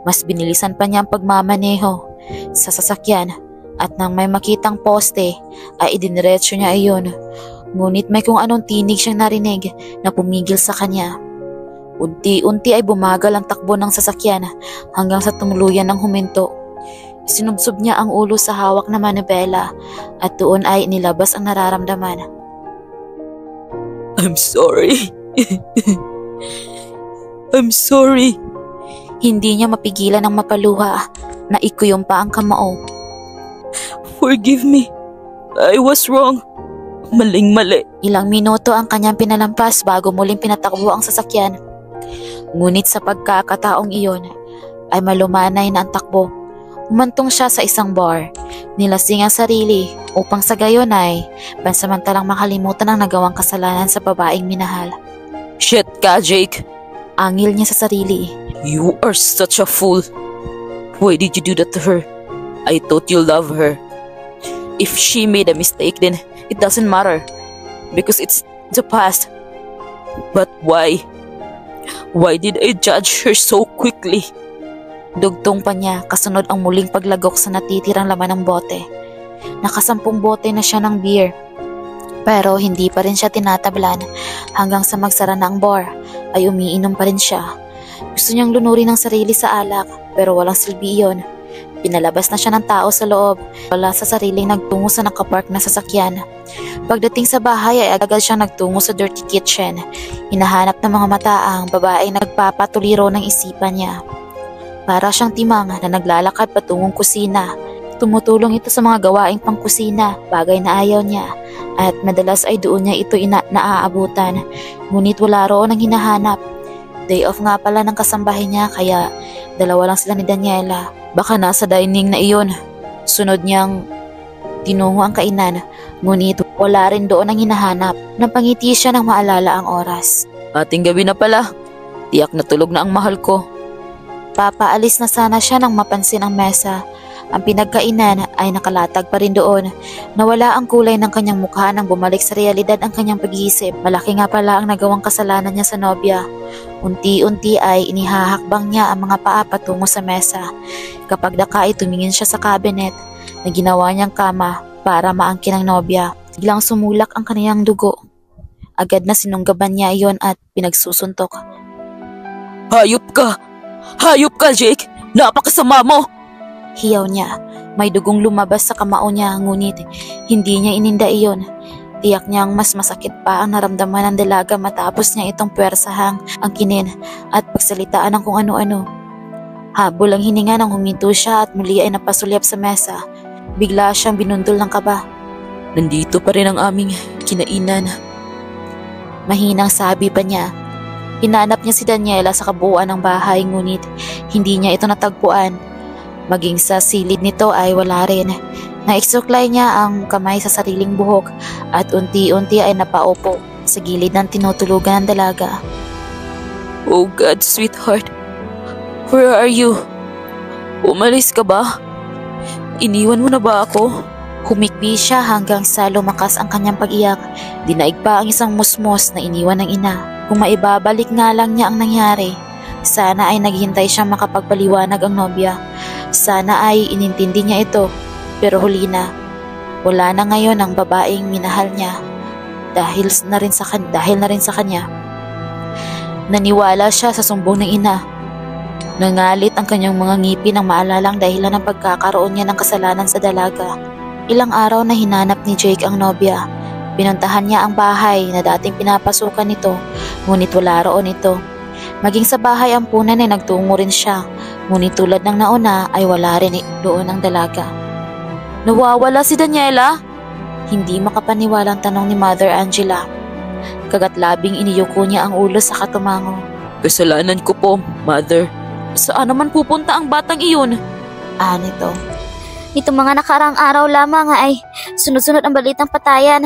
Mas binilisan pa niya ang pagmamaneho sa sasakyan at nang may makitang poste ay idiniretso niya iyon. Ngunit may kung anong tinig siyang narinig na pumigil sa kanya. Unti-unti ay bumagal ang takbo ng sasakyan hanggang sa tumuloyan ng huminto. Sinubsob niya ang ulo sa hawak na manibela at doon ay nilabas ang nararamdaman. I'm sorry. I'm sorry. Hindi niya mapigilan ang mapaluha na ikuyom pa ang kamao. Forgive me. I was wrong. Maling-mali. Ilang minuto ang kanyang pinalampas bago muling pinatakbo ang sasakyan. Ngunit sa pagkakataong iyon ay malumanay na ang takbo. Umantong siya sa isang bar. Nilasing ang sarili upang sa gayon ay pansamantalang makalimutan ang nagawang kasalanan sa babaeng minahal. Shit ka, Jake. Angil niya sa sarili. You are such a fool. Why did you do that to her? I thought you loved her. If she made a mistake, then it doesn't matter. Because it's the past. But why? Why did I judge her so quickly? Dugtong pa niya kasunod ang muling paglagok sa natitirang laman ng bote. Nakasampung bote na siya ng beer. Pero hindi pa rin siya tinatablan hanggang sa magsara na ang bar ay umiinom pa rin siya. Gusto niyang lunurin ang sarili sa alak pero walang silbi iyon. Pinalabas na siya ng tao sa loob. Wala sa sariling nagtungo sa nakapark na sasakyan. Pagdating sa bahay ay agad siyang nagtungo sa dirty kitchen. Hinahanap ng mga mata ang babaeng nagpapatuliro ng isipan niya. Para siyang timang na naglalakad patungong kusina. Tumutulong ito sa mga gawaing pangkusina, bagay na ayaw niya. At madalas ay doon niya ito naaabutan. Ngunit wala roon ang hinahanap. Day off nga pala ng kasambahay niya kaya dalawa lang sila ni Daniela. Baka nasa dining na iyon. Sunod niyang tinungo ang kainan. Ngunit wala rin doon ang hinahanap. Napangiti siya nang maalala ang oras. Ating gabi na pala. Tiyak na tulog na ang mahal ko. Papaalis na sana siya nang mapansin ang mesa. Ang pinagkainan ay nakalatag pa rin doon. Nawala ang kulay ng kanyang mukha nang bumalik sa realidad ang kanyang pag-iisip. Malaki nga pala ang nagawang kasalanan niya sa nobya. Unti-unti ay inihahakbang niya ang mga paa patungo sa mesa. Kapag daka ay tumingin siya sa cabinet na ginawa niyang kama para maangkin ang nobya. Biglang sumulak ang kaniyang dugo. Agad na sinunggaban niya iyon at pinagsusuntok. Hayop ka! Hayop ka, Jake! Napakasama mo! Hiyaw niya. May dugong lumabas sa kamao niya ngunit hindi niya ininda iyon. Tiyak niyang mas masakit pa ang naramdaman ng dalaga matapos niya itong puwersahang angkinin at pagsalitaan ng kung ano-ano. Habol ang hininga nang huminto siya at muli ay napasulyap sa mesa. Bigla siyang binundol ng kaba. Nandito pa rin ang aming kinainan. Mahinang sabi pa niya. Hinanap niya si Daniela sa kabuuan ng bahay ngunit hindi niya ito natagpuan. Maging sa silid nito ay wala rin. Naiksuklay niya ang kamay sa sariling buhok at unti-unti ay napaupo sa gilid ng tinutulugan ng dalaga. Oh God, sweetheart. Where are you? Umalis ka ba? Iniwan mo na ba ako? Humikbi siya hanggang sa lumakas ang kanyang pag-iyak. Dinaig pa ang isang musmos na iniwan ng ina. Kung maibabalik nga lang niya ang nangyari, sana ay naghintay siyang makapagpaliwanag ang nobya. Sana ay inintindi niya ito, pero huli na. Wala na ngayon ang babaeng minahal niya dahil na rin sa kanya. Naniwala siya sa sumbong ng ina. Nangalit ang kanyang mga ngipin nang maalalang dahilan ng pagkakaroon niya ng kasalanan sa dalaga. Ilang araw na hinanap ni Jake ang nobya. Pinuntahan niya ang bahay na dating pinapasukan nito, ngunit wala roon ito. Maging sa bahay ampunan ay nagtungo rin siya, ngunit tulad ng nauna ay wala rin doon ang dalaga. Nawawala si Daniela? Hindi makapaniwalang tanong ni Mother Angela. Kagat-labing iniyuko niya ang ulo sa katumango. Kasalanan ko po, Mother. Saan naman pupunta ang batang iyon? Nito. Itong mga nakaraang araw lamang ay sunod-sunod ang balitang patayan.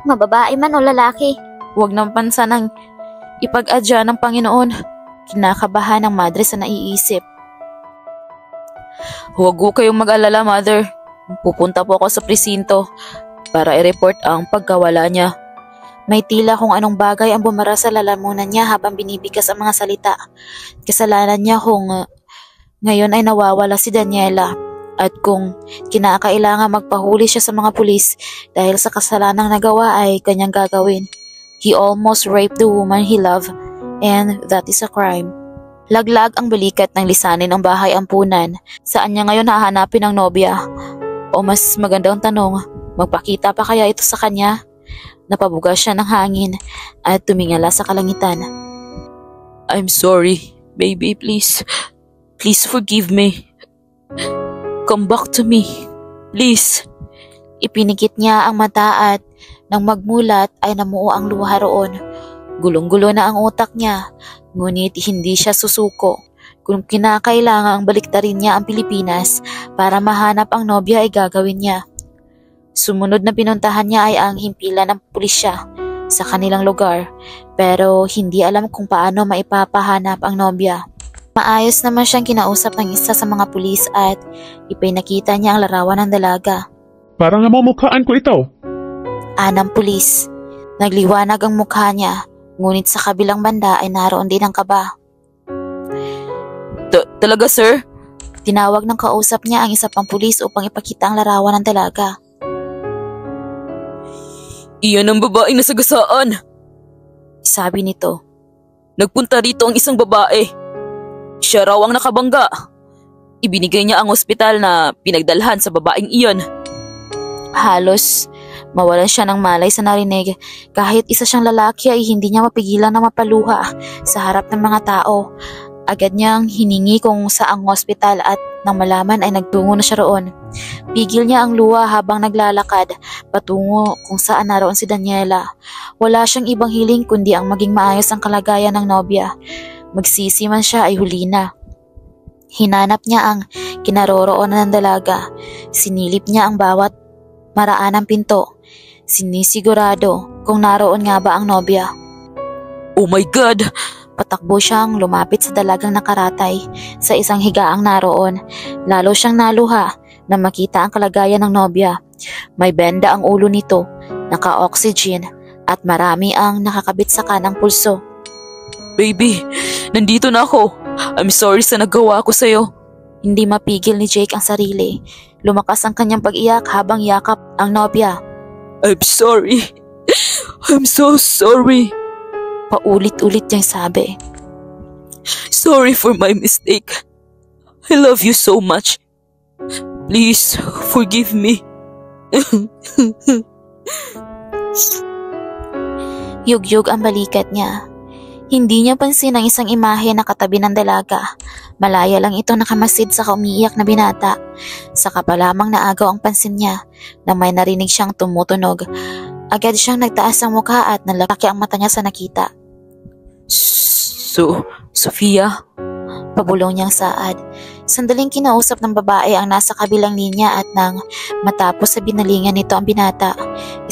Mababae man o lalaki. Huwag nang pansanang ipag-adya ng Panginoon. Kinakabahan ng madre sa naiisip. Huwag ko kayong mag-alala, Mother. Pupunta po ako sa presinto para i-report ang pagkawala niya. May tila kung anong bagay ang bumara sa lalamunan niya habang binibigkas ang mga salita. Kasalanan niya kung ngayon ay nawawala si Daniela at kung kinakailangan magpahuli siya sa mga pulis dahil sa kasalanang nagawa ay kanyang gagawin. He almost raped the woman he loved and that is a crime. Laglag ang balikat ng lisanin ang bahay ampunan. Saan niya ngayon hahanapin ang nobya? O mas magandang tanong, magpakita pa kaya ito sa kanya? Napabuga siya ng hangin at tumingala sa kalangitan. I'm sorry, baby, please. Please forgive me. Come back to me, please. Ipinikit niya ang mata at nang magmulat ay namuo ang luha roon. Gulong-gulo na ang utak niya, ngunit hindi siya susuko. Kung kinakailangan ang baliktarin niya ang Pilipinas para mahanap ang nobya ay gagawin niya. Sumunod na pinuntahan niya ay ang himpilan ng pulisya sa kanilang lugar pero hindi alam kung paano maipapahanap ang nobya. Maayos naman siyang kinausap ng isa sa mga pulis at ipinakita niya ang larawan ng dalaga. Parang namumukhaan ko ito. Ng pulis. Nagliwanag ang mukha niya ngunit sa kabilang banda ay naroon din ang kaba. Talaga, sir? Tinawag ng kausap niya ang isa pang pulis upang ipakita ang larawan ng dalaga. Iyan ang babaeng nasagasaan. Sabi nito. Nagpunta rito ang isang babae. Siya raw ang nakabangga. Ibinigay niya ang ospital na pinagdalhan sa babaeng iyon. Halos mawalan siya ng malay sa narinig. Kahit isa siyang lalaki ay hindi niya mapigilan na mapaluha sa harap ng mga tao. Agad niyang hiningi kung saang hospital at nang malaman ay nagtungo na siya roon. Pigil niya ang luha habang naglalakad patungo kung saan naroon si Daniela. Wala siyang ibang hiling kundi ang maging maayos ang kalagayan ng nobya. Magsisi man siya ay huli na. Hinanap niya ang kinaroroonan ng dalaga. Sinilip niya ang bawat maraan ng pinto. Sinisigurado kung naroon nga ba ang nobya. Oh my God! Patakbo siyang lumapit sa dalagang nakaratay sa isang higaang naroon. Lalo siyang naluha na makita ang kalagayan ng nobya. May benda ang ulo nito, naka-oxygen at marami ang nakakabit sa kanang pulso. Baby, nandito na ako. I'm sorry sa nagawa ko sa'yo. Hindi mapigil ni Jake ang sarili. Lumakas ang kanyang pag-iyak habang yakap ang nobya. I'm sorry. I'm so sorry. Paulit-ulit niyang sabi. Sorry for my mistake. I love you so much. Please, forgive me. Yugyug ang balikat niya. Hindi niya pansin ang isang imahe na katabi ng dalaga. Malaya lang ito nakamasid sa umiiyak na binata. Saka pa lamang naagaw ang pansin niya na may narinig siyang tumutunog. Agad siyang nagtaas ang mukha at nalaki ang mata niya sa nakita. Sofia? Pabulong niyang saad. Sandaling kinausap ng babae ang nasa kabilang linya at nang matapos sa binalingan nito ang binata,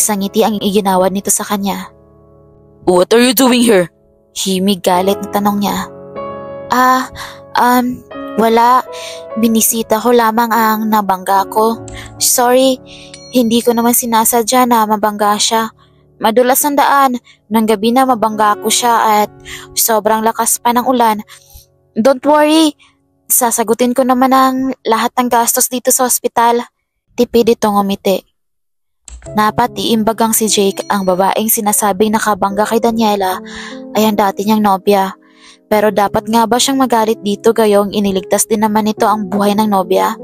isang ngiti ang iginawad nito sa kanya. What are you doing here? Himig galit na tanong niya. Wala. Binisita ko lamang ang nabangga ko. Sorry, hindi ko naman sinasadya na mabangga siya. Madulas ang daan. Nang gabi na mabangga ko siya at sobrang lakas pa ng ulan. Don't worry, sasagutin ko naman ang lahat ng gastos dito sa ospital. Tipid itong umiti. Napatiimbagang si Jake, ang babaeng sinasabing nakabangga kay Daniela, ay ang dati niyang nobya. Pero dapat nga ba siyang magalit dito gayong iniligtas din naman nito ang buhay ng nobya?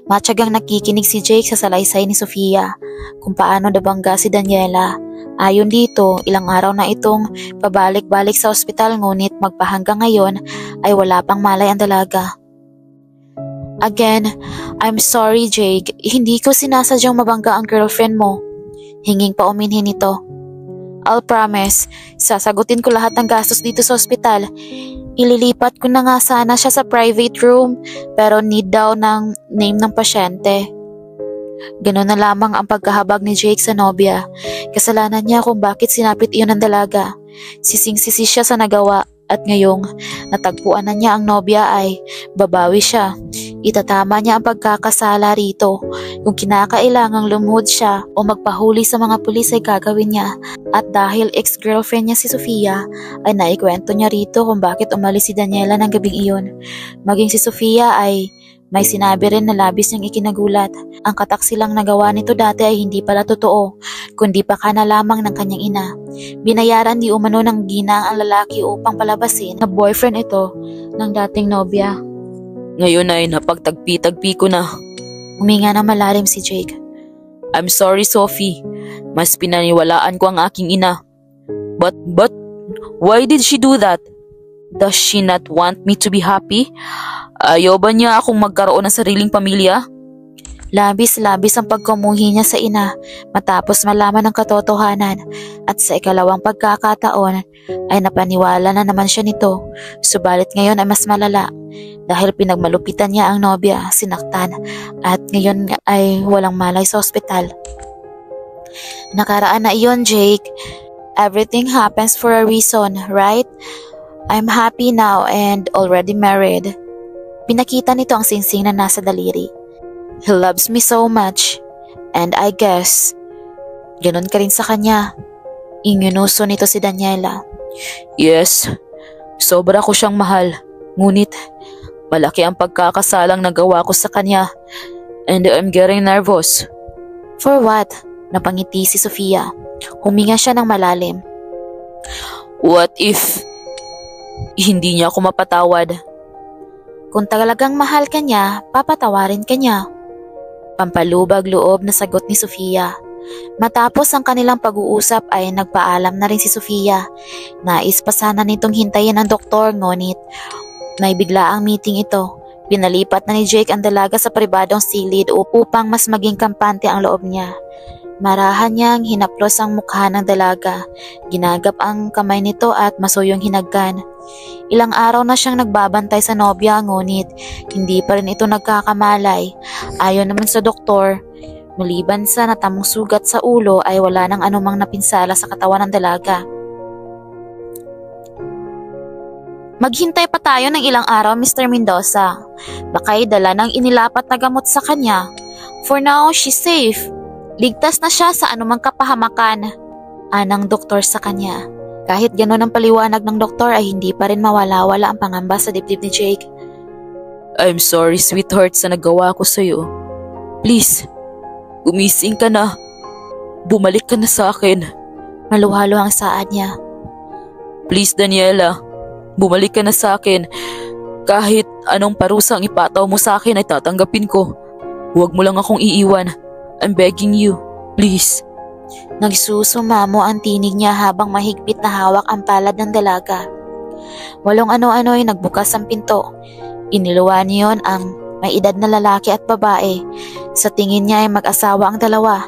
Matyagang nakikinig si Jake sa salaysay ni Sofia kung paano nabangga si Daniela. Ayon dito, ilang araw na itong pabalik-balik sa ospital ngunit magpahanggang ngayon ay wala pang malay ang dalaga. Again, I'm sorry Jake, hindi ko sinasadyang mabangga ang girlfriend mo. Hinging pa uminhin nito. I'll promise, sasagutin ko lahat ng gastos dito sa ospital. Ililipat ko na nga sana siya sa private room pero need daw ng name ng pasyente. Ganun na lamang ang pagkahabag ni Jake sa nobya. Kasalanan niya kung bakit sinapit iyon ng dalaga. Sising-sisi siya sa nagawa at ngayong natagpuan na niya ang nobya ay babawi siya. Itatama niya ang pagkakasala rito. Kung kinakailangang lumuhod siya o magpahuli sa mga pulis ay gagawin niya. At dahil ex-girlfriend niya si Sofia ay naikwento niya rito kung bakit umalis si Daniela ng gabing iyon. Maging si Sofia ay may sinabi rin na labis niyang ikinagulat. Ang kataksilang nagawa nito dati ay hindi pala totoo, kundi pakana lamang ng kanyang ina. Binayaran di umano ng ginang ang lalaki upang palabasin na boyfriend ito ng dating nobya. Ngayon ay napagtagpi-tagpi ko na. Huminga na malalim si Jake. I'm sorry, Sophie. Mas pinaniwalaan ko ang aking ina. But, why did she do that? Does she not want me to be happy? Ayaw ba niya akong magkaroon ng sariling pamilya? Labis-labis ang pagkumuhi niya sa ina matapos malaman ang katotohanan at sa ikalawang pagkakataon ay napaniwala na naman siya nito. Subalit ngayon ay mas malala dahil pinagmalupitan niya ang nobya, sinaktan at ngayon ay walang malay sa ospital. Nakaraan na iyon, Jake. Everything happens for a reason, right? I'm happy now and already married. Pinakita nito ang singsing na nasa daliri. He loves me so much. And I guess, ganun ka rin sa kanya. Inginuso nito si Daniela. Yes, sobra ko siyang mahal. Ngunit, malaki ang pagkakasalang nagawa ko sa kanya. And I'm getting nervous. For what? Napangiti si Sofia. Huminga siya ng malalim. What if hindi niya ako mapatawad? Kung talagang mahal ka niya, papatawarin ka niya. Pampalubag loob na sagot ni Sofia. Matapos ang kanilang pag-uusap ay nagpaalam na rin si Sofia. Nais pa sana nitong hintayin ang doktor, ngunit may biglaang meeting ito. Pinalipat na ni Jake ang dalaga sa pribadong silid upang mas maging kampante ang loob niya. Marahan niyang hinaplos ang mukha ng dalaga. Ginagap ang kamay nito at masuyong hinagkan. Ilang araw na siyang nagbabantay sa nobya, ngunit hindi pa rin ito nagkakamalay. Ayon naman sa doktor, maliban sa natamong sugat sa ulo ay wala nang anumang napinsala sa katawan ng dalaga. Maghintay pa tayo ng ilang araw, Mr. Mendoza. Baka'y dala ng inilapat na gamot sa kanya. For now, she's safe. Ligtas na siya sa anumang kapahamakan. Anang doktor sa kanya. Kahit gano'n ang paliwanag ng doktor ay hindi pa rin mawala-wala ang pangamba sa dibdib ni Jake. I'm sorry, sweetheart, sa nagawa ko sa'yo. Please, gumising ka na. Bumalik ka na sa akin. Maluhalo ang saad niya. Please, Daniela, bumalik ka na sa akin. Kahit anong parusang ipataw mo sa akin ay tatanggapin ko. Huwag mo lang akong iiwan. I'm begging you, please. Nagsusumamo ang tinig niya habang mahigpit na hawak ang palad ng dalaga. Walong ano-ano ay nagbukas ang pinto. Iniluwan niyon ang may edad na lalaki at babae. Sa tingin niya ay mag-asawa ang dalawa.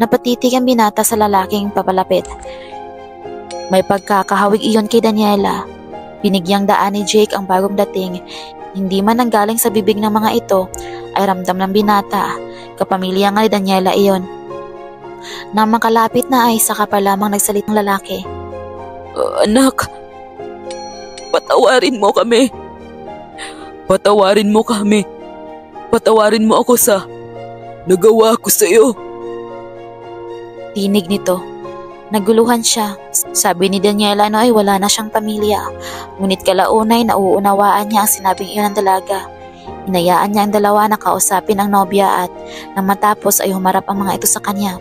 Napatitig ang binata sa lalaking papalapit. May pagkakahawig iyon kay Daniela. Binigyang daan ni Jake ang bagong dating. Hindi man nanggaling sa bibig ng mga ito ay ramdam ng binata. Kapamilya nga ni Daniela iyon. Nang makalapit na ay saka pa lamang nagsalitang lalaki. Anak, patawarin mo kami. Patawarin mo kami. Patawarin mo ako sa nagawa ko sa iyo. Tinig nito. Naguluhan siya. Sabi ni Daniela no ay wala na siyang pamilya. Ngunit kalaunay nauunawaan niya ang sinabing iyon ng dalaga. Hinayaan niya ang dalawa na kausapin ang nobya at nang matapos ay humarap ang mga ito sa kanya.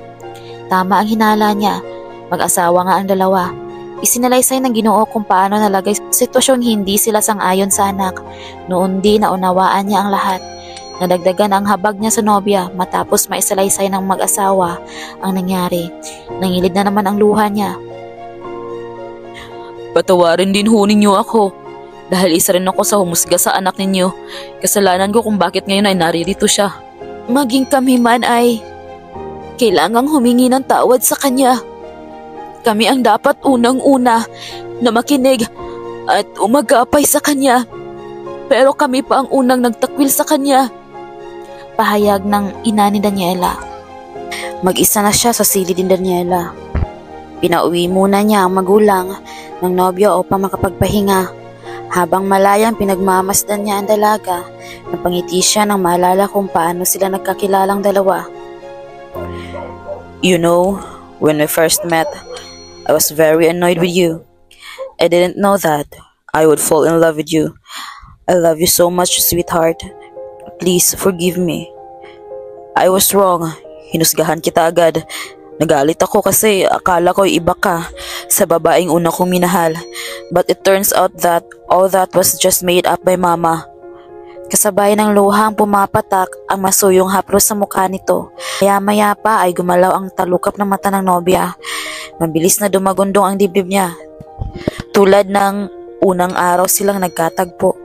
Tama ang hinala niya. Mag-asawa nga ang dalawa. Isinalaysay ng Ginoo kung paano nalagay sa sitwasyong hindi sila sang-ayon sa anak. Noon di naunawaan niya ang lahat. Nadagdagan ang habag niya sa nobya matapos maisalaysay ng mag-asawa ang nangyari. Nangilid na naman ang luha niya. Patawarin din ho ninyo ako. Dahil isa rin ako sa humusga sa anak ninyo. Kasalanan ko kung bakit ngayon ay naririto siya. Maging kami man ay kailangang humingi ng tawad sa kanya. Kami ang dapat unang-una na makinig at umagapay sa kanya. Pero kami pa ang unang nagtakwil sa kanya. Pahayag ng ina ni Daniela. Mag-isa na siya sa silid ni Daniela. Pinauwi muna niya ang magulang ng nobyo upang makapagpahinga. Habang malayang pinagmamasdan niya ang dalaga, napangiti siya nang maalala kung paano sila nagkakilalang dalawa. You know, when we first met, I was very annoyed with you. I didn't know that I would fall in love with you. I love you so much, sweetheart. Please forgive me. I was wrong. Hinusgahan kita agad. Nagalit ako kasi akala ko iba ka sa babaeng una kong minahal. But it turns out that all that was just made up by mama. Kasabay ng luhang pumapatak ang masuyong haplos sa mukha nito. Maya-maya pa ay gumalaw ang talukap ng mata ng nobya. Mabilis na dumagundong ang dibdib niya. Tulad ng unang araw silang nagkatagpo.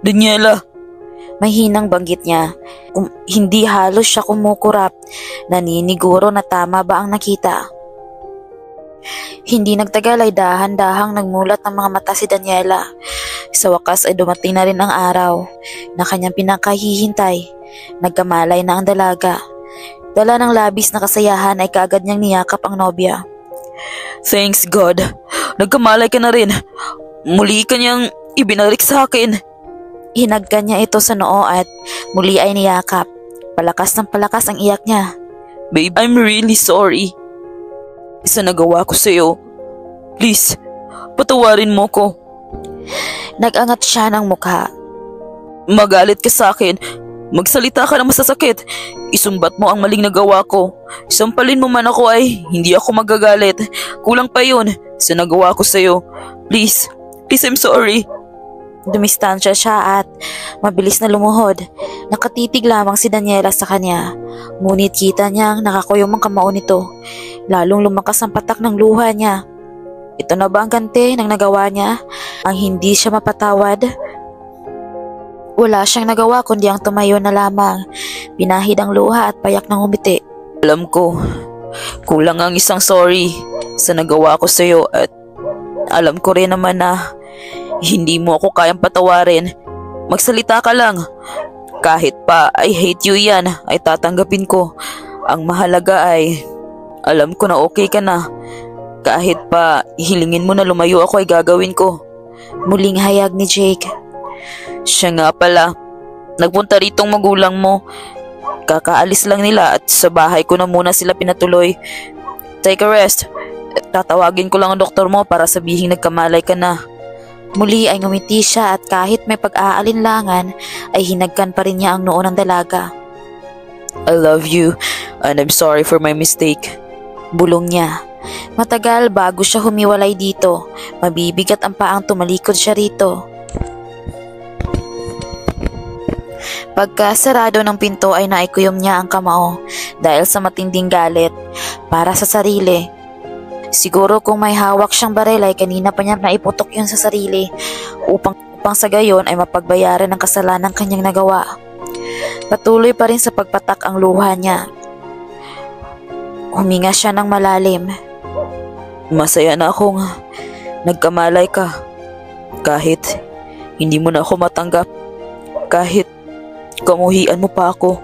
Daniela. Mahinang banggit niya. Hindi halos siya kumukurap. Naniniguro na tama ba ang nakita. Hindi nagtagal ay dahan-dahang nagmulat ng mga mata si Daniela. Sa wakas ay dumating na rin ang araw na kanyang pinakahihintay. Nagkamalay na ang dalaga. Dala ng labis na kasayahan ay kaagad niyang niyakap ang nobya. Thanks God. Nagkamalay ka na rin. Muli ka niyang ibinalik sa akin. Hinagka niya ito sa noo at muli ay niyakap. Palakas ng palakas ang iyak niya. Babe, I'm really sorry. Isa nagawa ko sa'yo. Please, patawarin mo ko. Nag-angat siya ng mukha. Magalit ka sa akin. Magsalita ka ng masasakit. Isumbat mo ang maling nagawa ko. Sampalin mo man ako ay hindi ako magagalit. Kulang pa yun sa nagawa ko sa'yo. Please, I'm sorry. Dumistansya siya at mabilis na lumuhod. Nakatitig lamang si Daniela sa kanya. Ngunit kita niyang nakakuyom ang kamao nito. Lalong lumakas ang patak ng luha niya. Ito na ba ang ganti ng nagawa niya? Ang hindi siya mapatawad? Wala siyang nagawa kundi ang tumayo na lamang. Pinahid ang luha at payak ng umiti. Alam ko, kulang ang isang sorry sa nagawa ko sa'yo at alam ko rin naman na hindi mo ako kayang patawarin. Magsalita ka lang. Kahit pa I hate you yan, ay tatanggapin ko. Ang mahalaga ay alam ko na okay ka na. Kahit pa hilingin mo na lumayo ako ay gagawin ko. Muling hayag ni Jake. Siya nga pala, nagpunta ritong magulang mo. Kakaalis lang nila at sa bahay ko na muna sila pinatuloy. Take a rest. Tatawagin ko lang ang doktor mo para sabihin nagkamalay ka na. Muli ay ngumiti siya at kahit may pag-aalinlangan ay hinagkan pa rin niya ang noo ng dalaga. I love you and I'm sorry for my mistake. Bulong niya. Matagal bago siya humiwalay dito. Mabibigat ang paang tumalikod siya rito. Pagkasarado ng pinto ay naikuyom niya ang kamao dahil sa matinding galit para sa sarili. Siguro kung may hawak siyang baril ay kanina pa niya naiputok yun sa sarili upang sa gayon ay mapagbayaran ng kasalanan kanyang nagawa. Patuloy pa rin sa pagpatak ang luha niya. Huminga siya ng malalim. Masaya na akong nagkamalay ka. Kahit hindi mo na ako matanggap. Kahit kamuhian mo pa ako.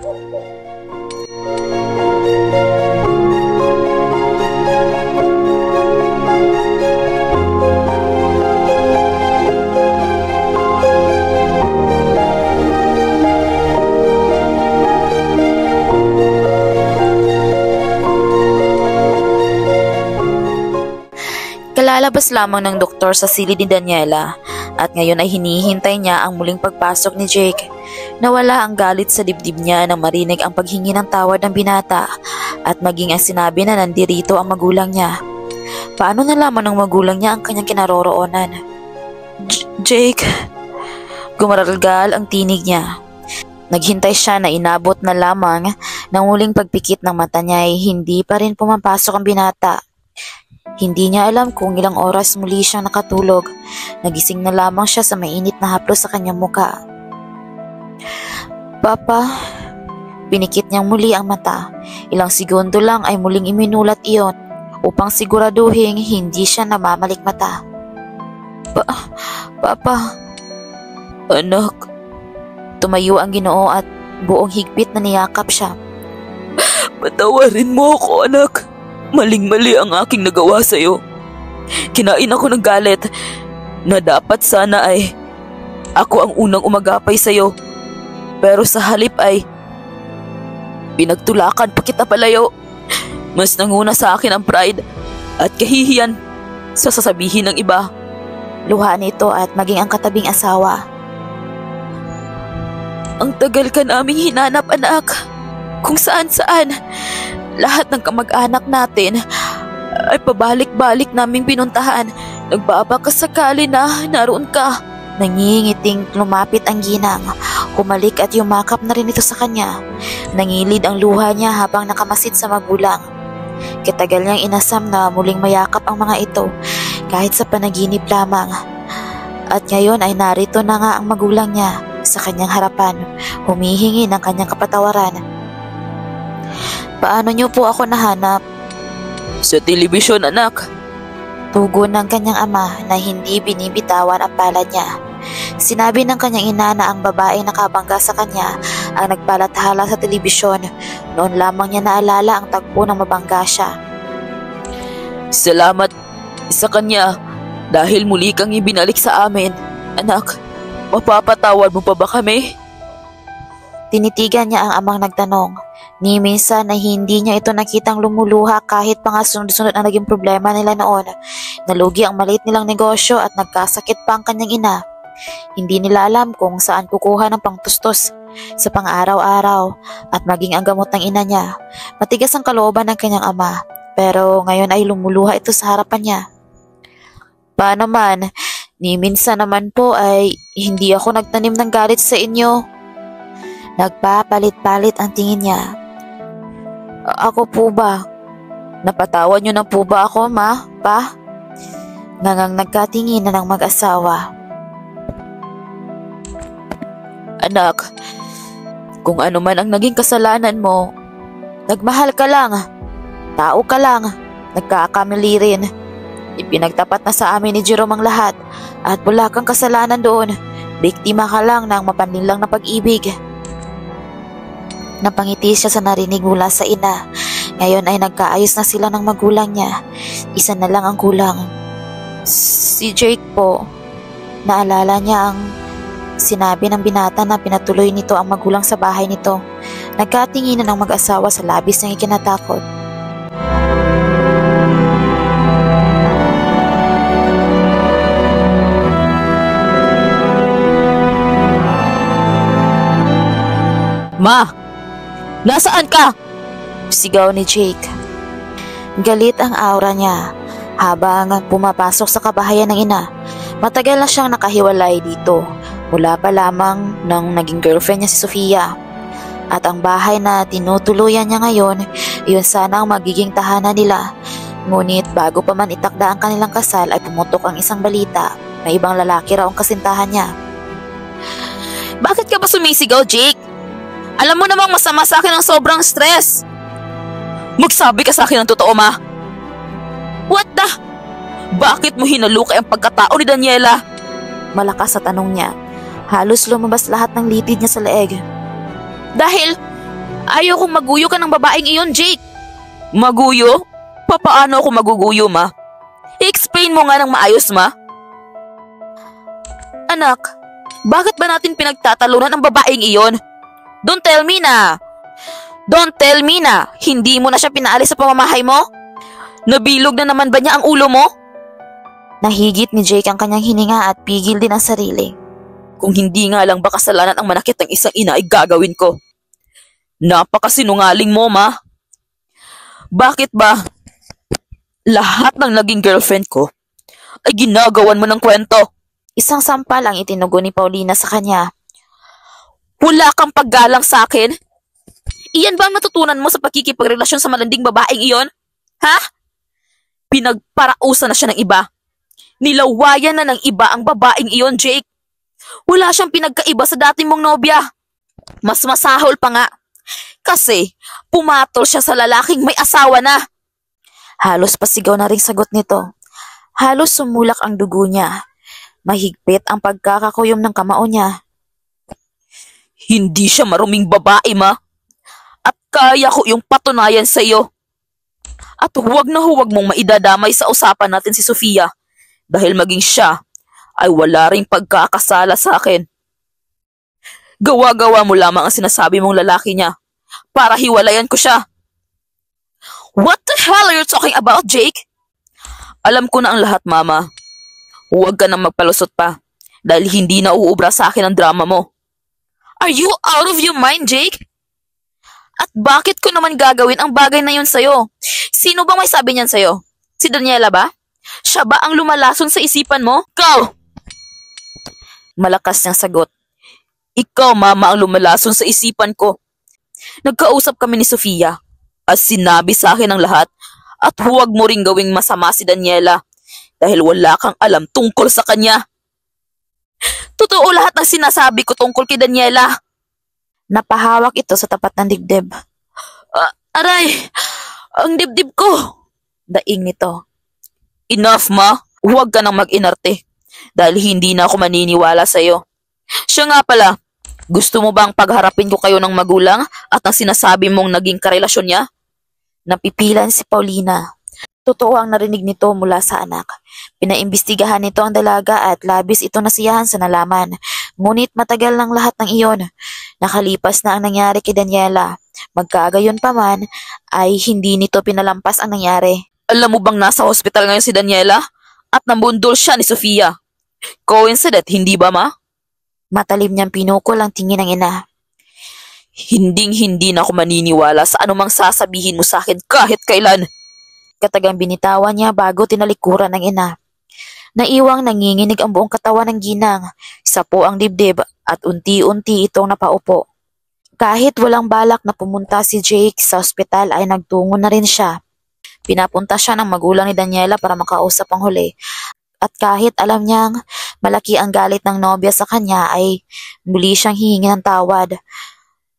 Kalalabas lamang ng doktor sa silid ni Daniela at ngayon ay hinihintay niya ang muling pagpasok ni Jake. Nawala ang galit sa dibdib niya nang marinig ang paghingi ng tawad ng binata at maging ang sinabi na nandirito ang magulang niya. Paano nalaman ng magulang niya ang kanyang kinaroroonan? Jake! Gumaralgal ang tinig niya. Naghintay siya na inabot na lamang ng muling pagpikit ng mata niya ay hindi pa rin pumapasok ang binata. Hindi niya alam kung ilang oras muli siyang nakatulog. Nagising na lamang siya sa mainit na haplos sa kanyang muka. Papa, pinikit niyang muli ang mata. Ilang segundo lang ay muling iminulat iyon upang siguraduhin hindi siya namamalikmata. Papa, anak. Tumayo ang Ginoo at buong higpit na niyakap siya. Patawarin mo ako, anak. Maling-mali ang aking nagawa sa'yo. Kinain ako ng galit na dapat sana ay ako ang unang umagapay sa'yo. Pero sa halip ay pinagtulakan pa kita palayo. Mas nanguna sa akin ang pride at kahihiyan sa sasabihin ng iba. Luha nito at maging ang katabing asawa. Ang tagal ka naming hinanap, anak. Kung saan-saan. Lahat ng kamag-anak natin ay pabalik-balik naming pinuntahan. Nagbabaka sakali na naroon ka. Nangingiting lumapit ang ginang. Humalik at yumakap na rin ito sa kanya. Nangilid ang luha niya habang nakamasid sa magulang. Kitagal niyang inasam na muling mayakap ang mga ito kahit sa panaginip lamang. At ngayon ay narito na nga ang magulang niya sa kanyang harapan, humihingi ng kanyang kapatawaran. Paano niyo po ako nahanap? Sa telebisyon, anak. Tugon ng kanyang ama na hindi binibitawan ang palad niya. Sinabi ng kanyang ina na ang babae nakabangga sa kanya ang nagpalathala sa telebisyon. Noon lamang niya naalala ang tagpo ng mabangga siya. Salamat sa kanya dahil muli kang ibinalik sa amin. Anak, mapapatawad mo pa ba kami? Tinitigan niya ang amang nagtanong. Ni minsan ay hindi niya ito nakitang lumuluha kahit pa nga sunod-sunod ang naging problema nila noon. Nalugi ang maliit nilang negosyo at nagkasakit pa ang kanyang ina. Hindi nila alam kung saan kukuha ng pangtustos sa pang-araw-araw at maging ang gamot ng ina niya. Matigas ang kalooban ng kanyang ama pero ngayon ay lumuluha ito sa harapan niya. Paano man, ni minsan naman po ay hindi ako nagtanim ng galit sa inyo. Nagpapalit-palit ang tingin niya. Ako po ba? Napatawad niyo na po ba ako, ma? Pa? Ngangang nagkatingin na ng mag-asawa. Anak, kung ano man ang naging kasalanan mo, nagmahal ka lang. Tao ka lang. Nagkakamali rin. Ipinagtapat na sa amin ni Jerome ang lahat at wala kang kasalanan doon. Biktima ka lang ng mapanlinlang na pag-ibig. Napangiti siya sa narinig mula sa ina. Ngayon ay nagkaayos na sila ng magulang niya. Isa na lang ang kulang. Si Jake po. Naalala niya ang sinabi ng binata na pinatuloy nito ang magulang sa bahay nito. Nagkatinginan ng mag-asawa sa labis ng ikinatakot. Ma! Nasaan ka? Sigaw ni Jake. Galit ang aura niya habang pumapasok sa kabahayan ng ina. Matagal na siyang nakahiwalay dito. Mula pa lamang nang naging girlfriend niya si Sofia. At ang bahay na tinutuluyan niya ngayon, iyon sana ang magiging tahanan nila. Ngunit bago pa man itakda ang kanilang kasal ay pumutok ang isang balita na ibang lalaki raw ang kasintahan niya. Bakit ka ba sumisigaw, Jake? Alam mo namang masama sa akin ang sobrang stress. Magsabi ka sa akin ng totoo, ma. What the? Bakit mo hinalukay ang pagkatao ni Daniela? Malakas sa tanong niya. Halos lumabas lahat ng litid niya sa leeg. Dahil ayaw kong maguyo ka ng babaeng iyon, Jake. Maguyo? Papaano ako maguguyo, ma? I-explain mo nga ng maayos, ma. Anak, bakit ba natin pinagtatalunan ang babaeng iyon? Don't tell me na. Don't tell me na hindi mo na siya pinaalis sa pamamahay mo? Nabilog na naman ba niya ang ulo mo? Nahigit ni Jake ang kanyang hininga at pigil din ang sarili. Kung hindi nga lang ba kasalanan ang manakit ng isang ina ay gagawin ko. Napakasinungaling mo, ma. Bakit ba lahat ng naging girlfriend ko ay ginagawan mo ng kwento? Isang sampal ang itinugo ni Paulina sa kanya. Wala kang paggalang sa akin? Iyan ba ang natutunan mo sa pakikipagrelasyon sa malanding babaeng iyon? Ha? Pinagparausan na siya ng iba. Nilawayan na ng iba ang babaeng iyon, Jake. Wala siyang pinagkaiba sa dati mong nobya. Mas masahol pa nga. Kasi pumatol siya sa lalaking may asawa na. Halos pasigaw na ring sagot nito. Halos sumulak ang dugo niya. Mahigpit ang pagkakakuyom ng kamao niya. Hindi siya maruming babae, ma. At kaya ko yung patunayan sa iyo. At huwag na huwag mong maidadamay sa usapan natin si Sofia. Dahil maging siya ay wala ring pagkakasala sa akin. Gawa-gawa mo lamang ang sinasabi mong lalaki niya para hiwalayan ko siya. What the hell are you talking about, Jake? Alam ko na ang lahat, Mama. Huwag ka nang magpalusot pa dahil hindi na uubra sa akin ang drama mo. Are you out of your mind, Jake? At bakit ko naman gagawin ang bagay na yun sa'yo? Sino bang may sabi niyan sa'yo? Si Daniela ba? Siya ba ang lumalason sa isipan mo? Ikaw! Malakas niyang sagot. Ikaw, Mama, ang lumalason sa isipan ko. Nagkausap kami ni Sofia at sinabi sa akin ang lahat at huwag mo ring gawing masama si Daniela dahil wala kang alam tungkol sa kanya. Totoo lahat ng sinasabi ko tungkol kay Daniela. Napahawak ito sa tapat ng dibdib. Aray! Ang dibdib ko! Daing nito. Enough, Ma. Huwag ka nang mag-inarte dahil hindi na ako maniniwala sa'yo. Siya nga pala, gusto mo bang pagharapin ko kayo ng magulang at ang sinasabi mong naging karelasyon niya? Napipilan si Paulina. Totoo ang narinig nito mula sa anak. Pinaimbestigahan nito ang dalaga at labis ito nasiyahan sa nalaman. Ngunit matagal ng lahat ng iyon. Nakalipas na ang nangyari kay Daniela. Magkagayon pa man ay hindi nito pinalampas ang nangyari. Alam mo bang nasa hospital ngayon si Daniela? At nambundol siya ni Sofia. Coincident, hindi ba, Ma? Matalim niyang pinukol ang tingin ng ina. Hinding-hindi na ako maniniwala sa anumang sasabihin mo sa akin kahit kailan. Katagang binitawan niya bago tinalikuran ng ina. Naiwang nanginginig ang buong katawan ng ginang. Isa po ang dibdib at unti-unti itong napaupo. Kahit walang balak na pumunta si Jake sa ospital ay nagtungo na rin siya. Pinapunta siya ng magulang ni Daniela para makausap ang huli. At kahit alam niyang malaki ang galit ng nobya sa kanya ay muli siyang hihingi ng tawad.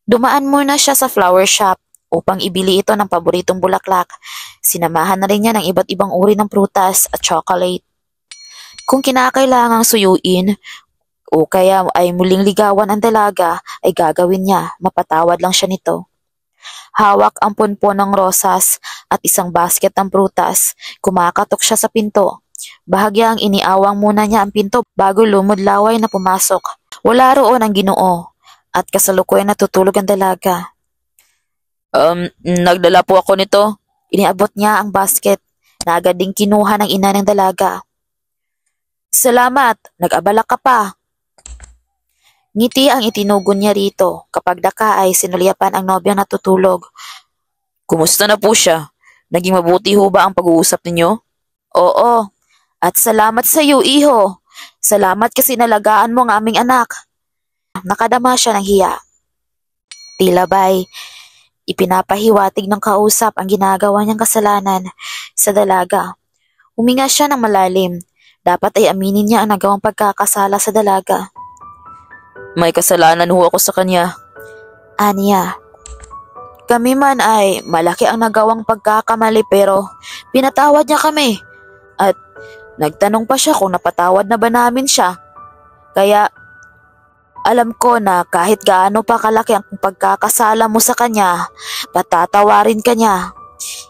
Dumaan muna siya sa flower shop upang ibili ito ng paboritong bulaklak. Sinamahan na rin niya ng iba't ibang uri ng prutas at chocolate. Kung kinakailangang suyuin o kaya ay muling ligawan ang dalaga ay gagawin niya, mapatawad lang siya nito. Hawak ang punpon ng rosas at isang basket ng prutas. Kumakatok siya sa pinto. Bahagyang iniawang muna niya ang pinto bago lumudlaway na pumasok. Wala roon ang Ginoo at kasalukuyan natutulog ang dalaga. Nagdala po ako nito. Iniabot niya ang basket na agad ding kinuha ng ina ng dalaga. Salamat, nag-abala ka pa. Ngiti ang itinugon niya rito. Kapag daka ay sinulyapan ang nobyang natutulog. Kumusta na po siya? Naging mabuti ho ba ang pag-uusap ninyo? Oo, at salamat sa iyo, iho. Salamat kasi nalagaan mo ang aming anak. Nakadama siya ng hiya. Tila ba'y ipinapahiwatig ng kausap ang ginagawa niyang kasalanan sa dalaga. Huminga siya ng malalim. Dapat ay aminin niya ang nagawang pagkakasala sa dalaga. May kasalanan ho ako sa kanya. Aniya, kami man ay malaki ang nagawang pagkakamali pero pinatawad niya kami. At nagtanong pa siya kung napatawad na ba namin siya. Kaya alam ko na kahit gaano pa kalaki ang pagkakasala mo sa kanya, patatawarin ka niya.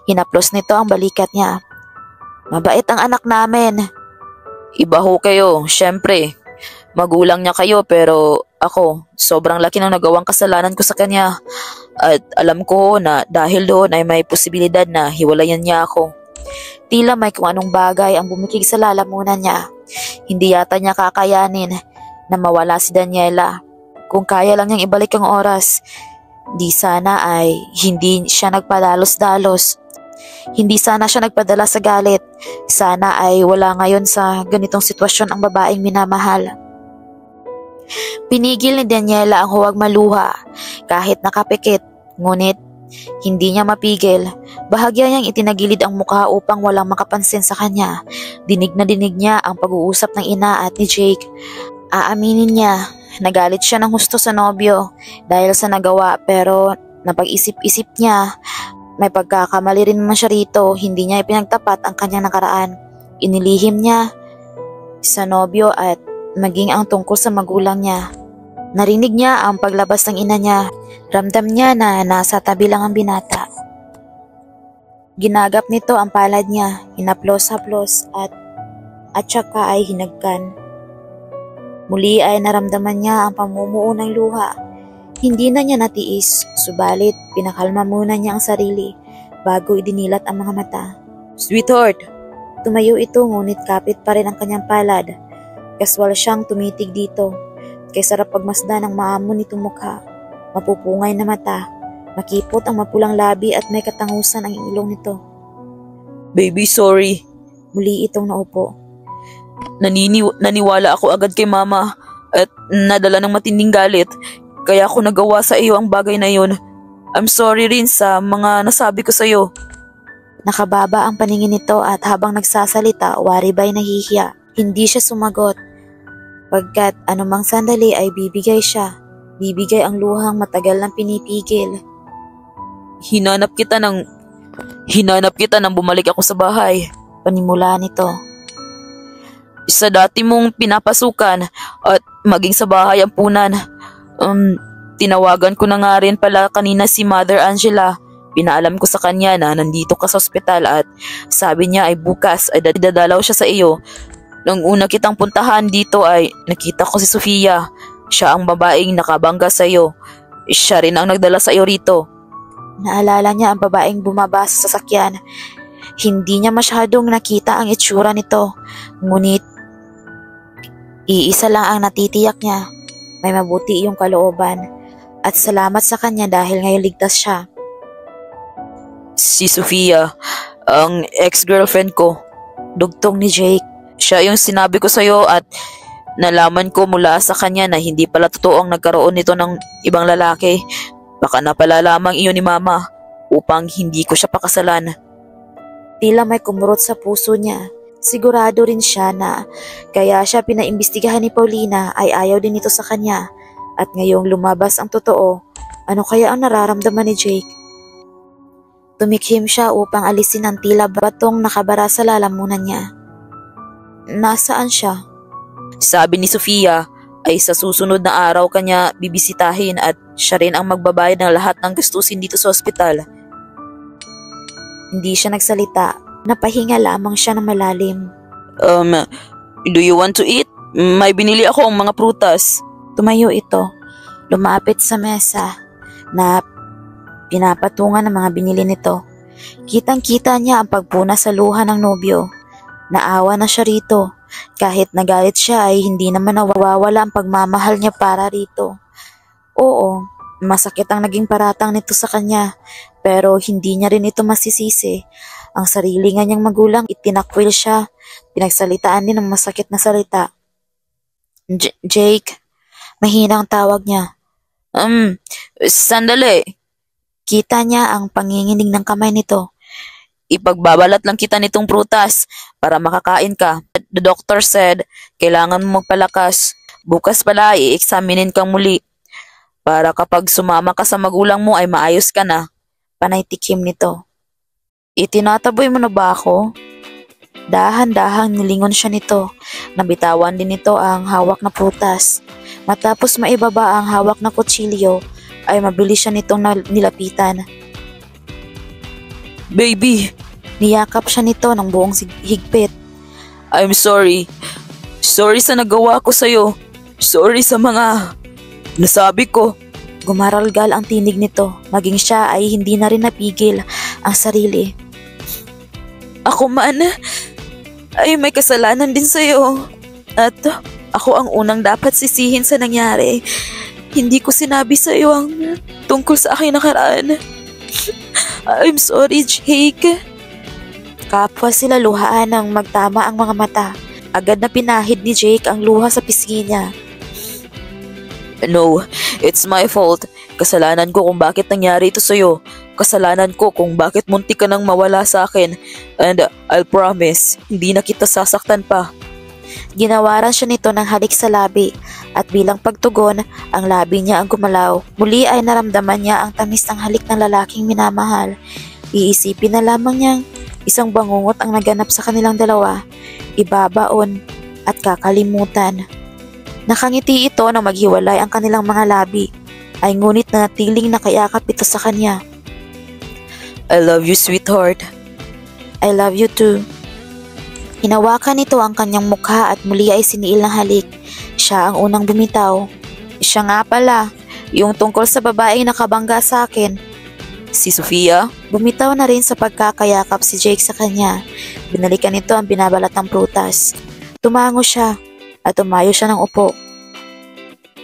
Hinaplos nito ang balikat niya. Mabait ang anak namin. Iba ho kayo, syempre. Magulang niya kayo pero ako, sobrang laki ng nagawang kasalanan ko sa kanya. At alam ko na dahil doon ay may posibilidad na hiwalayan niya ako. Tila may kung anong bagay ang bumikig sa lalamunan niya. Hindi yata niya kakayanin na mawala si Daniela. Kung kaya lang niyang ibalik ang oras, di sana ay hindi siya nagpadalos-dalos. Hindi sana siya nagpadala sa galit. Sana ay wala ngayon sa ganitong sitwasyon ang babaeng minamahal. Pinigil ni Daniela ang huwag maluha kahit nakapikit, ngunit Hindi niya mapigil. Bahagya niyang itinagilid ang mukha upang walang makapansin sa kanya. Dinig na dinig niya ang pag-uusap ng ina at ni Jake. Aaminin niya, nagalit siya ng husto sa nobyo dahil sa nagawa, pero napag-isip-isip niya, may pagkakamali rin naman siya rito. Hindi niya ipinagtapat ang kanyang nakaraan. Inilihim niya sa nobyo at maging ang tungkol sa magulang niya. Narinig niya ang paglabas ng ina niya. Ramdam niya na nasa tabi lang ang binata. Ginagap nito ang palad niya, hinaplos-haplos at saka ay hinagkan. Muli ay naramdaman niya ang pamumuo ng luha. Hindi na niya natiis, subalit pinakalma muna niya ang sarili bago idinilat ang mga mata. Sweetheart! Tumayo ito ngunit kapit pa rin ang kanyang palad. Kaswal siyang tumitig dito. Kay sarap pagmasdan ng maamon nitong mukha. Mapupungay na mata, makipot ang mapulang labi at may katangusan ang ilong nito. Baby, sorry. Muli itong naupo. Naniwala ako agad kay mama at nadala ng matinding galit. Kaya ako nagawa sa iyo ang bagay na yun. I'm sorry rin sa mga nasabi ko sa iyo. Nakababa ang paningin nito at habang nagsasalita, wari ba'y nahihiya. Hindi siya sumagot. Pagkat anumang sandali ay bibigay siya. Bibigay ang luhang matagal nang pinipigil. Hinanap kita nang bumalik ako sa bahay. Panimula nito. Sa dati mong pinapasukan at maging sa bahay ampunan. Tinawagan ko na nga rin pala kanina si Mother Angela. Pinaalam ko sa kanya na nandito ka sa ospital at sabi niya ay bukas ay dadalaw siya sa iyo. Nung una kitang puntahan dito ay nakita ko si Sofia. Siya ang babaeng nakabangga sa iyo. Siya rin ang nagdala sa iyo rito. Naalala niya ang babaeng bumaba sa sasakyan. Hindi niya masyadong nakita ang itsura nito. Ngunit iisa lang ang natitiyak niya. May mabuti iyong kalooban. At salamat sa kanya dahil ngayon ligtas siya. Si Sofia, ang ex-girlfriend ko. Dugtong ni Jake. Siya yung sinabi ko sa iyo at nalaman ko mula sa kanya na hindi pala totoo ang nagkaroon nito ng ibang lalaki. Baka na pala lamang iyon ni mama upang hindi ko siya pakasalan. Tila may kumurot sa puso niya. Sigurado rin siya na kaya siya pinaimbestigahan ni Paulina ay ayaw din ito sa kanya. At ngayong lumabas ang totoo, ano kaya ang nararamdaman ni Jake? Tumikhim siya upang alisin ang tila batong nakabara sa lalamunan niya. Nasaan siya? Sabi ni Sofia ay sa susunod na araw kanya bibisitahin at siya rin ang magbabayad ng lahat ng gastusin dito sa ospital. Hindi siya nagsalita. Napahinga lamang siya ng malalim. Do you want to eat? May binili ako ang mga prutas. Tumayo ito. Lumapit sa mesa na pinapatungan ng mga binili nito. Kitang-kita niya ang pagpuna sa luha ng nobyo. Naawa na siya rito. Kahit nagalit siya ay hindi naman nawawala ang pagmamahal niya para rito. Oo, masakit ang naging paratang nito sa kanya. Pero hindi niya rin ito masisisi. Ang sarili nga niyang magulang, itinakwil siya. Pinagsalitaan din ng masakit na salita. Jake, mahina ang tawag niya. Sandali. Kita niya ang panginginig ng kamay nito. Ipagbabalat lang kita nitong prutas para makakain ka. The doctor said, kailangan mo magpalakas. Bukas pala, i-examinin kang muli. Para kapag sumama ka sa magulang mo ay maayos ka na. Panay tikim nito. Itinataboy mo na ba ako? Dahan-dahang nilingon siya nito. Nabitawan din nito ang hawak na prutas. Matapos maibaba ang hawak na kutsilyo, ay mabilis siya nitong nilapitan. Baby! Niyakap siya nito ng buong higpit. I'm sorry. Sorry sa nagawa ko sa'yo. Sorry sa mga nasabi ko. Gumaralgal ang tinig nito. Maging siya ay hindi na rin napigil ang sarili. Ako man ay may kasalanan din sa'yo. At ako ang unang dapat sisihin sa nangyari. Hindi ko sinabi sa'yo ang tungkol sa aking nakaraan. I'm sorry, Jake. Kapwa sila luhaan ng magtama ang mga mata. Agad na pinahid ni Jake ang luha sa pisngi niya. No, it's my fault. Kasalanan ko kung bakit nangyari ito sa'yo. Kasalanan ko kung bakit muntik ka nang mawala sa akin. And I'll promise, hindi na kita sasaktan pa. Ginawaran siya nito ng halik sa labi at bilang pagtugon, ang labi niya ang gumalaw. Muli ay naramdaman niya ang tamis ng halik ng lalaking minamahal. Iisipin na lamang niyang isang bangungot ang naganap sa kanilang dalawa, ibabaon at kakalimutan. Nakangiti ito na maghiwalay ang kanilang mga labi, ay ngunit nanatiling nakayakap ito sa kanya. I love you, sweetheart. I love you too. Hinawakan nito ang kanyang mukha at muli ay siniil ng halik. Siya ang unang bumitaw. Siya nga pala, yung tungkol sa babaeng nakabangga sa akin. Si Sofia? Bumitaw na rin sa pagkakayakap si Jake sa kanya. Binalikan nito ang binabalat ng prutas. Tumango siya at tumayo siya ng upo.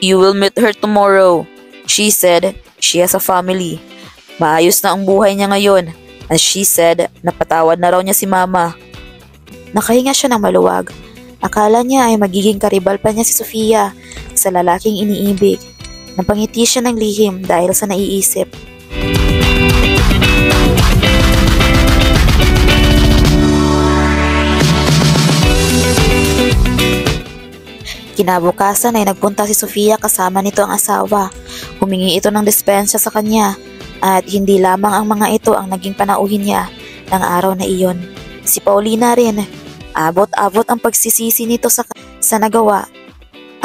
You will meet her tomorrow. She said she has a family. Maayos na ang buhay niya ngayon. And she said napatawad na raw niya si mama. Nakahinga siya ng maluwag. Akala niya ay magiging karibal pa niya si Sofia sa lalaking iniibig. Napangiti siya ng lihim dahil sa naiisip. Kinabukasan ay nagpunta si Sofia kasama nito ang asawa. Humingi ito ng dispensya sa kanya at hindi lamang ang mga ito ang naging panauhin niya ng araw na iyon. Si Paulina rin, abot-abot ang pagsisisi nito sa nagawa.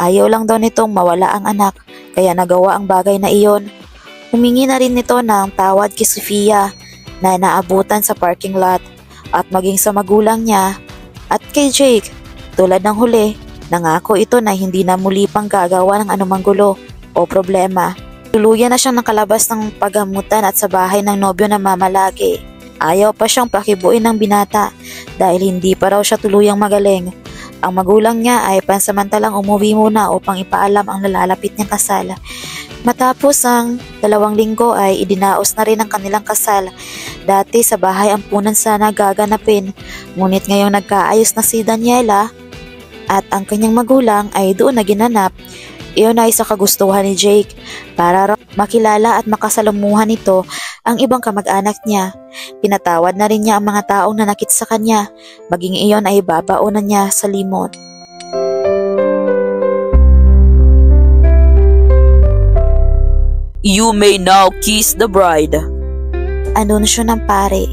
Ayaw lang daw nitong mawala ang anak kaya nagawa ang bagay na iyon. Humingi na rin nito ng tawad kay Sofia na naabutan sa parking lot at maging sa magulang niya at kay Jake. Tulad ng huli, nangako ito na hindi na muli pang gagawa ng anumang gulo o problema. Tuluyan na siyang nakalabas ng paggamutan at sa bahay ng nobyo na mamalagi. Ayaw pa siyang pakibuin ng binata dahil hindi pa raw siya tuluyang magaling. Ang magulang niya ay pansamantalang umuwi muna upang ipaalam ang nalalapit niyang kasal. Matapos ang 2 linggo ay idinaos na rin ang kanilang kasal. Dati sa bahay ampunan sana gaganapin, ngunit ngayong nagkaayos na si Daniela at ang kanyang magulang ay doon na ginanap. Iyon ay sa kagustuhan ni Jake para makilala at makasalamuhan nito ang ibang kamag-anak niya. Pinatawad na rin niya ang mga taong nanakit sa kanya, maging iyon ay babaonan niya sa limot. You may now kiss the bride. Anunsyo ng pare.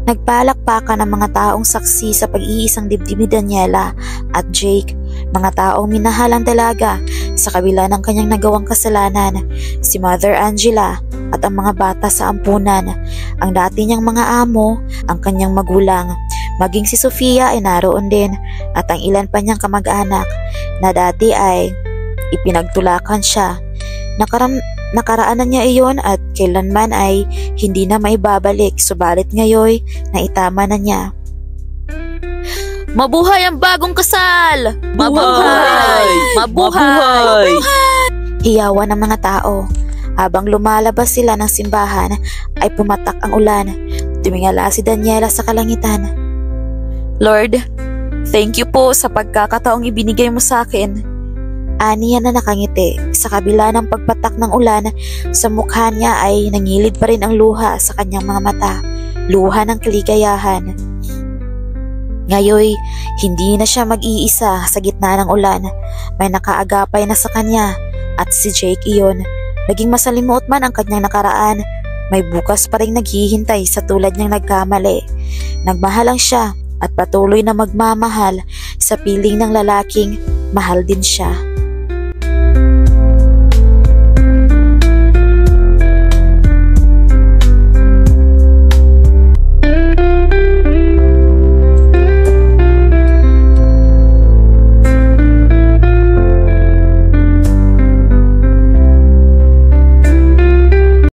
Nagpalakpakan ang mga taong saksi sa pag-iisang dibdib ni Daniela at Jake, mga taong minahalang dalaga sa kabila ng kanyang nagawang kasalanan, si Mother Angela at ang mga bata sa ampunan, ang dati niyang mga amo, ang kanyang magulang, maging si Sofia ay naroon din at ang ilan pa niyang kamag-anak na dati ay ipinagtulakan siya. Nakaraanan niya iyon at kailanman ay hindi na maibabalik, subalit ngayon na itama na niya. Mabuhay ang bagong kasal! Mabuhay! Mabuhay! Hiyawan ng mga tao. Habang lumalabas sila ng simbahan ay pumatak ang ulan. Tumingala si Daniela sa kalangitan. Lord, thank you po sa pagkakataong ibinigay mo sa akin. Aniya na nakangiti. Sa kabila ng pagpatak ng ulan, sa mukha niya ay nangilid pa rin ang luha sa kanyang mga mata. Luha ng kaligayahan. Ngayoy, hindi na siya mag-iisa sa gitna ng ulan. May nakaagapay na sa kanya at si Jake iyon. Naging masalimuot man ang kanyang nakaraan, may bukas pa rin naghihintay sa tulad niyang nagkamali. Nagmahal lang siya at patuloy na magmamahal sa piling ng lalaking mahal din siya.